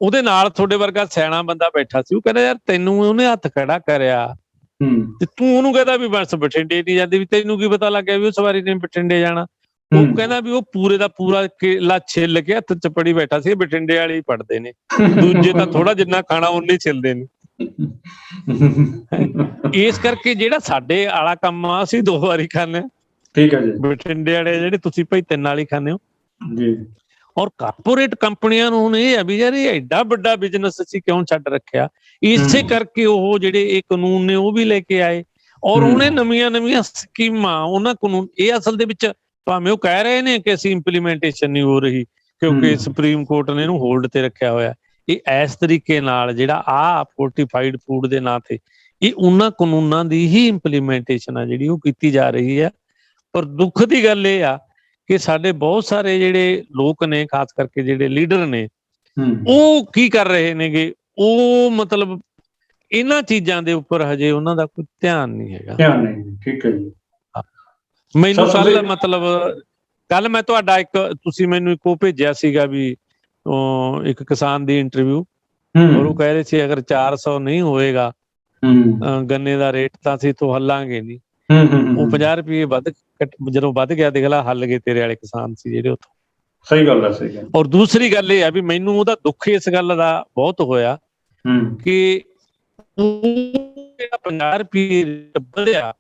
[SPEAKER 2] ਉਹਦੇ ਨਾਲ ਤੁਹਾਡੇ ਵਰਗਾ ਸਿਆਣਾ ਬੰਦਾ ਬੈਠਾ ਸੀ, ਉਹ ਕਹਿੰਦਾ ਯਾਰ ਤੈਨੂੰ ਉਹਨੇ ਹੱਥ ਖੜਾ ਕਰਿਆ ਤੇ ਤੂੰ ਉਹਨੂੰ ਕਹਿੰਦਾ ਵੀ ਬਸ ਬਠਿੰਡੇ ਨਹੀਂ ਜਾਂਦੀ, ਵੀ ਤੈਨੂੰ ਕੀ ਪਤਾ ਲੱਗਿਆ ਵੀ ਉਹ ਸਵਾਰੀ ਨੇ ਬਠਿੰਡੇ ਜਾਣਾ। ਉਹ ਕਹਿੰਦਾ ਵੀ ਉਹ ਪੂਰੇ ਦਾ ਪੂਰਾ ਕੇਲਾ ਛਿੱਲ ਕੇ ਹੱਥ ਚ ਫੜੀ ਬੈਠਾ ਸੀ। ਬਠਿੰਡੇ ਵਾਲੇ ਹੀ ਪੜਦੇ ਨੇ, ਦੂਜੇ ਤਾਂ ਥੋੜਾ ਜਿੰਨਾ ਖਾਣਾ ਉਨੇ ਛਿੱਲਦੇ ਨੇ। ਇਸ ਕਰਕੇ ਜਿਹੜਾ ਸਾਡੇ ਆਲਾ ਕੰਮ ਆ ਅਸੀਂ 2 ਵਾਰੀ ਖਾਂਦੇ ਹਾਂ।
[SPEAKER 1] ਠੀਕ ਹੈ ਜੀ।
[SPEAKER 2] ਬਠਿੰਡੇ ਵਾਲੇ ਜਿਹੜੇ ਤੁਸੀਂ ਭਾਈ 3 ਵਾਲੀ ਖਾਂਦੇ ਹੋ
[SPEAKER 1] ਜੀ।
[SPEAKER 2] ਔਰ ਕਾਰਪੋਰੇਟ ਕੰਪਨੀਆਂ ਨੂੰ ਹੁਣ ਇਹ ਆ ਵੀ ਯਾਰ ਇਹ ਐਡਾ ਵੱਡਾ ਬਿਜ਼ਨਸ ਅਸੀਂ ਕਿਉਂ ਛੱਡ ਰੱਖਿਆ। ਇਸੇ ਕਰਕੇ ਉਹ ਜਿਹੜੇ ਇਹ ਕਾਨੂੰਨ ਨੇ ਉਹ ਵੀ ਲੈ ਕੇ ਆਏ ਔਰ ਉਹਨੇ ਨਵੀਆਂ ਸਕੀਮਾਂ ਉਹਨਾਂ ਕਾਨੂੰਨ। ਇਹ ਅਸਲ ਦੇ ਵਿੱਚ ਭਾਵੇਂ ਉਹ ਕਹਿ ਰਹੇ ਨੇ ਕਿ ਅਸੀਂ ਇੰਪਲੀਮੈਂਟੇਸ਼ਨ ਨਹੀਂ ਹੋ ਰਹੀ ਕਿਉਂਕਿ ਸੁਪਰੀਮ ਕੋਰਟ ਨੇ ਇਹਨੂੰ ਹੋਲਡ ਤੇ ਰੱਖਿਆ ਹੋਇਆ। ਇਹ ਇਸ ਤਰੀਕੇ ਨਾਲ ਜਿਹੜਾ ਫੋਰਟੀਫਾਈਡ ਫੂਡ ਦੇ ਨਾਂ ਤੇ ਇਹ ਉਹਨਾਂ ਕਾਨੂੰਨਾਂ ਦੀ ਹੀ ਇੰਪਲੀਮੈਂਟੇਸ਼ਨ ਆ ਜਿਹੜੀ ਉਹ ਕੀਤੀ ਜਾ ਰਹੀ ਹੈ। ਪਰ ਦੁੱਖ ਦੀ ਗੱਲ ਇਹ ਆ ਕਿ ਸਾਡੇ ਬਹੁਤ ਸਾਰੇ ਜਿਹੜੇ ਲੋਕ ਨੇ, ਖਾਸ ਕਰਕੇ ਜਿਹੜੇ ਲੀਡਰ ਨੇ, ਉਹ ਕੀ ਕਰ ਰਹੇ ਨੇਗੇ, ਉਹ ਮਤਲਬ ਇਹਨਾਂ ਚੀਜ਼ਾਂ ਦੇ ਉੱਪਰ ਹਜੇ ਉਹਨਾਂ ਦਾ ਕੋਈ ਧਿਆਨ ਨਹੀਂ ਹੈਗਾ।
[SPEAKER 1] ਠੀਕ ਹੈ ਜੀ।
[SPEAKER 2] ਮੈਨੂੰ ਕੱਲ ਮੈਂ ਤੁਹਾਡਾ ਤੁਸੀਂ ਮੈਨੂੰ ਇੱਕ ਉਹ ਭੇਜਿਆ ਸੀਗਾ ਵੀ ਇੱਕ ਕਿਸਾਨ ਦੀ ਇੰਟਰਵਿਊ, ਔਰ ਉਹ ਕਹਿ ਰਹੇ ਸੀ ਅਗਰ 400 ਨਹੀਂ ਹੋਏਗਾ ਗੰਨੇ ਦਾ ਰੇਟ ਤਾਂ ਅਸੀਂ ਤੋਂ ਹੱਲਾਂਗੇ ਨਹੀਂ। ਉਹ 50 ਰੁਪਏ ਜਦੋਂ ਵੱਧ ਗਿਆ, ਦੇਖ ਲਾ ਹੱਲ ਗਏ ਤੇਰੇ ਵਾਲੇ ਕਿਸਾਨ ਸੀ ਜਿਹੜੇ ਉੱਥੋਂ।
[SPEAKER 1] ਸਹੀ ਗੱਲ ਹੈ, ਸਹੀ ਗੱਲ।
[SPEAKER 2] ਔਰ ਦੂਸਰੀ ਗੱਲ ਇਹ ਆ ਵੀ ਮੈਨੂੰ ਉਹਦਾ ਦੁੱਖ ਇਸ ਗੱਲ ਦਾ ਬਹੁਤ ਹੋਇਆ ਕਿ ਉਹ ਜਿਹੜਾ 50 ਰੁਪਏ ਵਧਿਆ,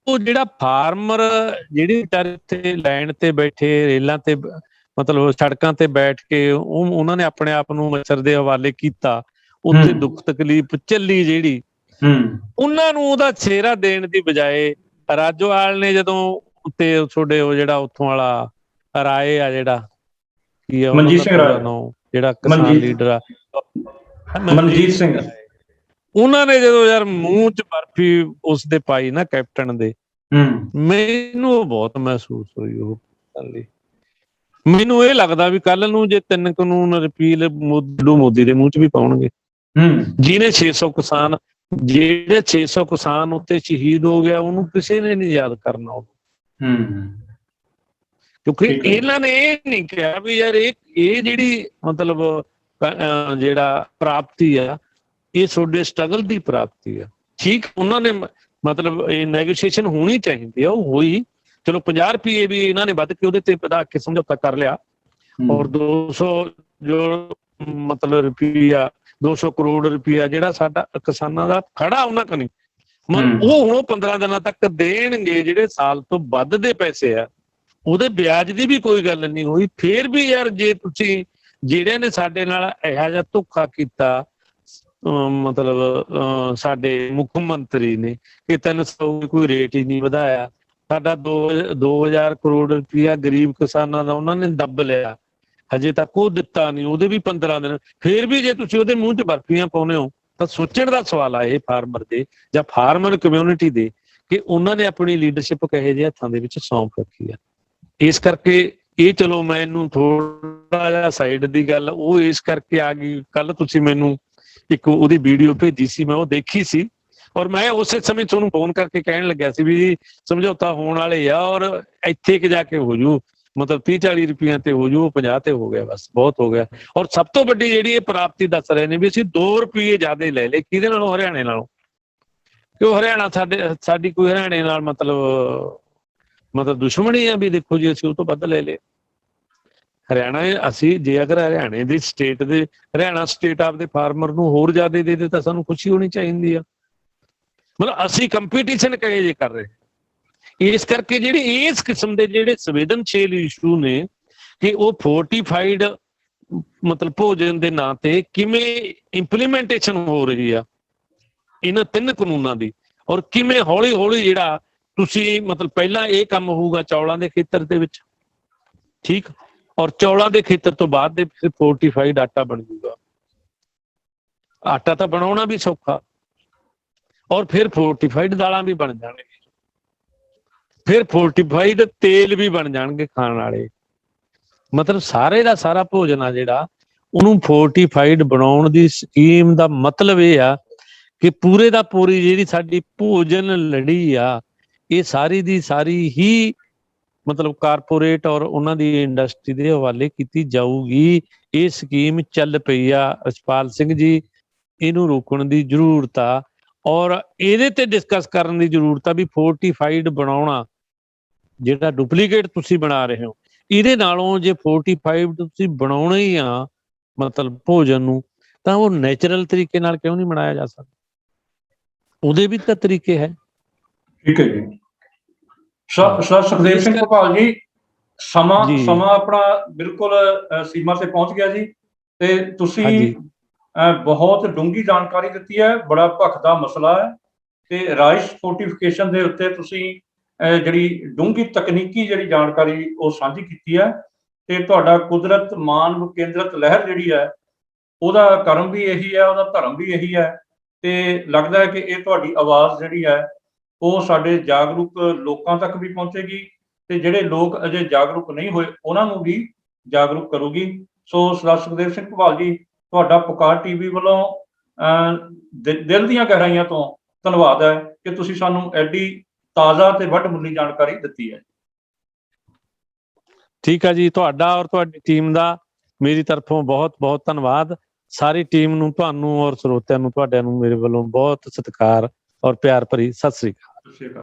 [SPEAKER 2] ਉਹ ਜਿਹੜਾ ਫਾਰਮਰ ਜਿਹੜੇ ਵਿਚਾਰੇ ਇੱਥੇ ਲਾਈਨ ਤੇ ਬੈਠੇ, ਰੇਲਾਂ ਤੇ ਮਤਲਬ ਸੜਕਾਂ ਤੇ ਬੈਠ ਕੇ ਉਹਨਾਂ ਨੇ ਆਪਣੇ ਆਪ ਨੂੰ ਮੱਛਰ ਦੇ ਹਵਾਲੇ ਕੀਤਾ, ਉੱਥੇ ਦੁੱਖ ਤਕਲੀਫ ਝੱਲੀ ਜਿਹੜੀ, ਉਹਨਾਂ ਨੂੰ ਉਹਦਾ ਸਿਹਰਾ ਦੇਣ ਦੀ ਬਜਾਏ ਰਾਜੋਵਾਲ ਨੇ ਜਦੋਂ ਤੇ ਤੁਹਾਡੇ ਉਹ ਜਿਹੜਾ ਉੱਥੋਂ ਵਾਲਾ ਰਾਏ ਆ, ਜਿਹੜਾ ਕੀ ਆ ਉਹਨਾਂ ਦਾ ਪੂਰਾ ਨਾਮ, ਜਿਹੜਾ ਕਿਸਾਨ ਲੀਡਰ ਆ, ਮਨਜੀਤ ਸਿੰਘ, ਉਹਨਾਂ ਨੇ ਜਦੋਂ ਯਾਰ ਮੂੰਹ ਚ ਬਰਫੀ ਉਸਦੇ ਪਾਈ ਨਾ ਕੈਪਟਨ ਦੇ, ਮੈਨੂੰ ਬਹੁਤ ਮਹਿਸੂਸ ਹੋਈ ਉਹ ਗੱਲ। ਮੈਨੂੰ ਇਹ ਲੱਗਦਾ ਵੀ ਕੱਲ ਨੂੰ ਜੇ 3 ਕਾਨੂੰਨ ਰਿਪੀਲ ਮੋਦੀ ਦੇ ਮੂੰਹ ਚ ਵੀ ਪਾਉਣਗੇ, ਜਿਹਨੇ 600 ਕਿਸਾਨ, ਜਿਹੜੇ 600 ਕਿਸਾਨ ਉੱਤੇ ਸ਼ਹੀਦ ਹੋ ਗਿਆ, ਉਹਨੂੰ ਕਿਸੇ ਨੇ ਨਹੀਂ ਯਾਦ ਕਰਨਾ ਉਹ। ਕਿਉਂਕਿ ਇਹਨਾਂ ਨੇ ਇਹ ਨਹੀਂ ਕਿਹਾ ਵੀ ਯਾਰ ਇਹ ਜਿਹੜੀ ਮਤਲਬ ਜਿਹੜਾ ਪ੍ਰਾਪਤੀ ਆ, ਇਹ ਤੁਹਾਡੇ ਸਟਰਗਲ ਦੀ ਪ੍ਰਾਪਤੀ ਆ। ਠੀਕ, ਉਹਨਾਂ ਨੇ ਮਤਲਬ ਇਹ ਨੈਗੋਸ਼ੀਏਸ਼ਨ ਹੋਣੀ ਚਾਹੀਦੀ ਆ, ਉਹ ਹੋਈ। ਚਲੋ 50 ਰੁਪਏ ਵੀ ਇਹਨਾਂ ਨੇ ਵੱਧ ਕੇ ਉਹਦੇ ਤੇ ਵਧਾ ਕੇ ਸਮਝੌਤਾ ਕਰ ਲਿਆ, ਔਰ 200 ਜੋ ਮਤਲਬ ਰੁਪਈਆ 200 ਕਰੋੜ ਰੁਪਈਆ ਜਿਹੜਾ ਸਾਡਾ ਕਿਸਾਨਾਂ ਦਾ ਖੜਾ ਉਹਨਾਂ ਕੋਲ ਨਹੀਂ, ਉਹ ਹੁਣ 15 ਦਿਨਾਂ ਤੱਕ ਦੇਣਗੇ, ਜਿਹੜੇ ਸਾਲ ਤੋਂ ਵੱਧ ਦੇ ਪੈਸੇ ਆ, ਉਹਦੇ ਵਿਆਜ ਦੀ ਵੀ ਕੋਈ ਗੱਲ ਨਹੀਂ ਹੋਈ। ਫੇਰ ਵੀ ਯਾਰ ਜੇ ਤੁਸੀਂ ਜਿਹੜਿਆਂ ਨੇ ਸਾਡੇ ਨਾਲ ਇਹੋ ਜਿਹਾ ਧੋਖਾ ਕੀਤਾ, ਮਤਲਬ ਸਾਡੇ ਮੁੱਖ ਮੰਤਰੀ ਨੇ ਕਿ 300 ਕੋਈ ਰੇਟ ਹੀ ਨਹੀਂ ਵਧਾਇਆ, ਸਾਡਾ 2000 ਕਰੋੜ ਰੁਪਇਆ ਗਰੀਬ ਕਿਸਾਨਾਂ ਦਾ ਉਹਨਾਂ ਨੇ ਦੱਬ ਲਿਆ, ਹਜੇ ਤੱਕ ਉਹ ਦਿੱਤਾ ਨਹੀਂ, ਉਹਦੇ ਵੀ 15 ਦਿਨ। ਫੇਰ ਵੀ ਜੇ ਤੁਸੀਂ ਉਹਦੇ ਮੂੰਹ 'ਚ ਬਰਫੀਆਂ ਪਾਉਂਦੇ ਹੋ, ਤਾਂ ਸੋਚਣ ਦਾ ਸਵਾਲ ਆ ਇਹ ਫਾਰਮਰ ਦੇ ਜਾਂ ਫਾਰਮਰ ਕਮਿਊਨਿਟੀ ਦੇ, ਕਿ ਉਹਨਾਂ ਨੇ ਆਪਣੀ ਲੀਡਰਸ਼ਿਪ ਕਹੇ ਜਿਹੇ ਹੱਥਾਂ ਦੇ ਵਿੱਚ ਸੌਂਪ ਰੱਖੀ ਆ। ਇਸ ਕਰਕੇ ਇਹ, ਚਲੋ ਮੈਨੂੰ ਥੋੜਾ ਜਿਹਾ ਸਾਈਡ ਦੀ ਗੱਲ ਉਹ ਇਸ ਕਰਕੇ ਆ ਗਈ। ਕੱਲ ਤੁਸੀਂ ਮੈਨੂੰ ਇੱਕ ਉਹਦੀ ਵੀਡੀਓ ਭੇਜੀ ਸੀ, ਮੈਂ ਉਹ ਦੇਖੀ ਸੀ, ਔਰ ਮੈਂ ਉਸੇ ਸਮੇਂ ਤੁਹਾਨੂੰ ਫੋਨ ਕਰਕੇ ਕਹਿਣ ਲੱਗਿਆ ਸੀ ਵੀ ਸਮਝੌਤਾ ਹੋਣ ਵਾਲੇ ਆ, ਔਰ ਇੱਥੇ ਕਿ ਜਾ ਕੇ ਹੋ ਜੂ, ਮਤਲਬ 30-40 ਰੁਪਈਆਂ ਤੇ ਹੋ ਜੂ, 50 ਤੇ ਹੋ ਗਿਆ, ਬਸ ਬਹੁਤ ਹੋ ਗਿਆ। ਔਰ ਸਭ ਤੋਂ ਵੱਡੀ ਜਿਹੜੀ ਇਹ ਪ੍ਰਾਪਤੀ ਦੱਸ ਰਹੇ ਨੇ ਵੀ ਅਸੀਂ 2 ਰੁਪਏ ਜ਼ਿਆਦਾ ਲੈ ਲਏ, ਕਿਹਦੇ ਨਾਲੋਂ? ਹਰਿਆਣੇ ਨਾਲੋਂ। ਕਿਉਂ ਹਰਿਆਣਾ ਸਾਡੀ ਕੋਈ ਹਰਿਆਣੇ ਨਾਲ ਮਤਲਬ ਦੁਸ਼ਮਣੀ ਆ ਵੀ ਦੇਖੋ ਜੀ ਅਸੀਂ ਉਹ ਤੋਂ ਵੱਧ ਲੈ ਲਏ। ਹਰਿਆਣਾ, ਅਸੀਂ ਜੇ ਅਗਰ ਹਰਿਆਣੇ ਦੀ ਸਟੇਟ ਦੇ, ਹਰਿਆਣਾ ਸਟੇਟ ਆਪਦੇ ਫਾਰਮਰ ਨੂੰ ਹੋਰ ਜ਼ਿਆਦਾ ਦੇ ਦੇ ਤਾਂ ਸਾਨੂੰ ਖੁਸ਼ੀ ਹੋਣੀ ਚਾਹੀਦੀ ਆ। ਮਤਲਬ ਅਸੀਂ ਕੰਪੀਟੀਸ਼ਨ ਕਹੇ ਜੇ ਕਰ ਰਹੇ। ਇਸ ਕਰਕੇ ਜਿਹੜੇ ਇਸ ਕਿਸਮ ਦੇ ਜਿਹੜੇ ਸੰਵੇਦਨਸ਼ੀਲ ਇਸ਼ੂ ਨੇ, ਕਿ ਉਹ ਫੋਰਟੀਫਾਈਡ ਮਤਲਬ ਭੋਜਨ ਦੇ ਨਾਂ ਤੇ ਕਿਵੇਂ ਇੰਪਲੀਮੈਂਟੇਸ਼ਨ ਹੋ ਰਹੀ ਆ ਇਹਨਾਂ 3 ਕਾਨੂੰਨਾਂ ਦੀ, ਔਰ ਕਿਵੇਂ ਹੌਲੀ ਹੌਲੀ ਜਿਹੜਾ ਤੁਸੀਂ ਮਤਲਬ ਪਹਿਲਾਂ ਇਹ ਕੰਮ ਹੋਊਗਾ ਚੌਲਾਂ ਦੇ ਖੇਤਰ ਦੇ ਵਿੱਚ, ਠੀਕ, ਔਰ ਚੌਲਾਂ ਦੇ ਖੇਤਰ ਤੋਂ ਬਾਅਦ ਦੇ ਫਿਰ ਫੋਰਟੀਫਾਈਡ ਆਟਾ ਬਣ ਜੂਗਾ। ਆਟਾ ਤਾਂ ਬਣਾਉਣਾ ਵੀ ਸੌਖਾ, ਔਰ ਫਿਰ ਫੋਰਟੀਫਾਈਡ ਦਾਲਾਂ ਵੀ ਬਣ ਜਾਣਗੇ, ਫਿਰ ਫੋਰਟੀਫਾਈਡ ਤੇਲ ਵੀ ਬਣ ਜਾਣਗੇ ਖਾਣ ਵਾਲੇ। ਮਤਲਬ ਸਾਰੇ ਦਾ ਸਾਰਾ ਭੋਜਨ ਆ ਜਿਹੜਾ, ਉਹਨੂੰ ਫੋਰਟੀਫਾਈਡ ਬਣਾਉਣ ਦੀ ਸਕੀਮ ਦਾ ਮਤਲਬ ਇਹ ਆ ਕਿ ਪੂਰੇ ਦਾ ਪੂਰੀ ਜਿਹੜੀ ਸਾਡੀ ਭੋਜਨ ਲੜੀ ਆ, ਇਹ ਸਾਰੀ ਦੀ ਸਾਰੀ ਹੀ ਮਤਲਬ ਕਾਰਪੋਰੇਟ ਔਰ ਉਹਨਾਂ ਦੀ ਇੰਡਸਟਰੀ ਦੇ ਹਵਾਲੇ ਕੀਤੀ ਜਾਊਗੀ। ਇਹ ਸਕੀਮ ਚੱਲ ਪਈ ਆ ਰਛਪਾਲ ਸਿੰਘ ਜੀ, ਇਹਨੂੰ ਰੋਕਣ ਦੀ ਜ਼ਰੂਰਤ ਆ, ਔਰ ਇਹਦੇ ਤੇ ਡਿਸਕਸ ਕਰਨ ਦੀ ਜ਼ਰੂਰਤ ਆ ਵੀ ਫੋਰਟੀਫਾਈਡ ਬਣਾਉਣਾ ਜਿਹੜਾ ਡੁਪਲੀਕੇਟ ਤੁਸੀਂ ਬਣਾ ਰਹੇ ਹੋ, ਇਹਦੇ ਨਾਲੋਂ ਜੇ ਫੋਰਟੀਫਾਈਡ ਤੁਸੀਂ ਬਣਾਉਣਾ ਹੀ ਆ ਮਤਲਬ ਭੋਜਨ ਨੂੰ, ਤਾਂ ਉਹ ਨੈਚੁਰਲ ਤਰੀਕੇ ਨਾਲ ਕਿਉਂ ਨਹੀਂ ਬਣਾਇਆ ਜਾ ਸਕਦਾ? ਉਹਦੇ ਵੀ ਤਾਂ ਤਰੀਕੇ ਹੈ।
[SPEAKER 1] ਠੀਕ ਹੈ ਜੀ। ਸੁਖਦੇਵ ਸਿੰਘ ਭੋਪਾਲ ਜੀ, ਸਮਾਂ ਆਪਣਾ ਬਿਲਕੁਲ ਸੀਮਾ ਤੇ ਪਹੁੰਚ ਗਿਆ ਜੀ, ਤੇ ਤੁਸੀਂ ਬਹੁਤ ਡੂੰਘੀ ਜਾਣਕਾਰੀ ਦਿੱਤੀ ਹੈ, ਬੜਾ ਭਖਦਾ ਮਸਲਾ ਹੈ, ਤੇ ਰਾਈਸ ਫੋਰਟੀਫਿਕੇਸ਼ਨ ਦੇ ਉੱਤੇ ਤੁਸੀਂ ਜਿਹੜੀ ਡੂੰਘੀ ਤਕਨੀਕੀ ਜਿਹੜੀ ਜਾਣਕਾਰੀ ਉਹ ਸਾਂਝੀ ਕੀਤੀ ਹੈ, ਤੇ ਤੁਹਾਡਾ ਕੁਦਰਤ ਮਾਨਵ ਕੇਂਦਰਿਤ ਲਹਿਰ ਜਿਹੜੀ ਹੈ ਉਹਦਾ ਕਰਮ ਵੀ ਇਹੀ ਹੈ, ਉਹਦਾ ਧਰਮ ਵੀ ਇਹੀ ਹੈ, ਤੇ ਲੱਗਦਾ ਹੈ ਕਿ ਇਹ ਤੁਹਾਡੀ ਆਵਾਜ਼ ਜਿਹੜੀ ਹੈ ਉਹ ਸਾਡੇ ਜਾਗਰੂਕ ਲੋਕਾਂ ਤੱਕ ਵੀ ਪਹੁੰਚੇਗੀ, ਤੇ ਜਿਹੜੇ ਲੋਕ ਅਜੇ ਜਾਗਰੂਕ ਨਹੀਂ ਹੋਏ ਉਹਨਾਂ ਨੂੰ ਵੀ ਜਾਗਰੂਕ ਕਰੂਗੀ। ਸੋ ਸਰਦਾਰ ਸੁਖਦੇਵ ਸਿੰਘ ਭੋਪਾਲ ਜੀ, ਤੁਹਾਡਾ ਪੁਕਾਰ ਟੀਵੀ ਵੱਲੋਂ ਦਿਲ ਦੀਆਂ ਗਹਿਰਾਈਆਂ ਤੋਂ ਧੰਨਵਾਦ ਹੈ ਕਿ ਤੁਸੀਂ ਸਾਨੂੰ ਐਡੀ ਤਾਜ਼ਾ ਤੇ ਵੱਡਮੁੱਲੀ ਜਾਣਕਾਰੀ ਦਿੱਤੀ ਹੈ।
[SPEAKER 2] ਠੀਕ ਹੈ ਜੀ, ਤੁਹਾਡਾ ਔਰ ਤੁਹਾਡੀ ਟੀਮ ਦਾ ਮੇਰੀ ਤਰਫੋਂ ਬਹੁਤ ਬਹੁਤ ਧੰਨਵਾਦ। ਸਾਰੀ ਟੀਮ ਨੂੰ, ਤੁਹਾਨੂੰ ਔਰ ਸਰੋਤਿਆਂ ਨੂੰ, ਤੁਹਾਡਿਆਂ ਨੂੰ ਮੇਰੇ ਵੱਲੋਂ ਬਹੁਤ ਸਤਿਕਾਰ ਔਰ ਪਿਆਰ ਭਰੀ ਸਤਿ ਸ੍ਰੀ ਅਕਾਲ।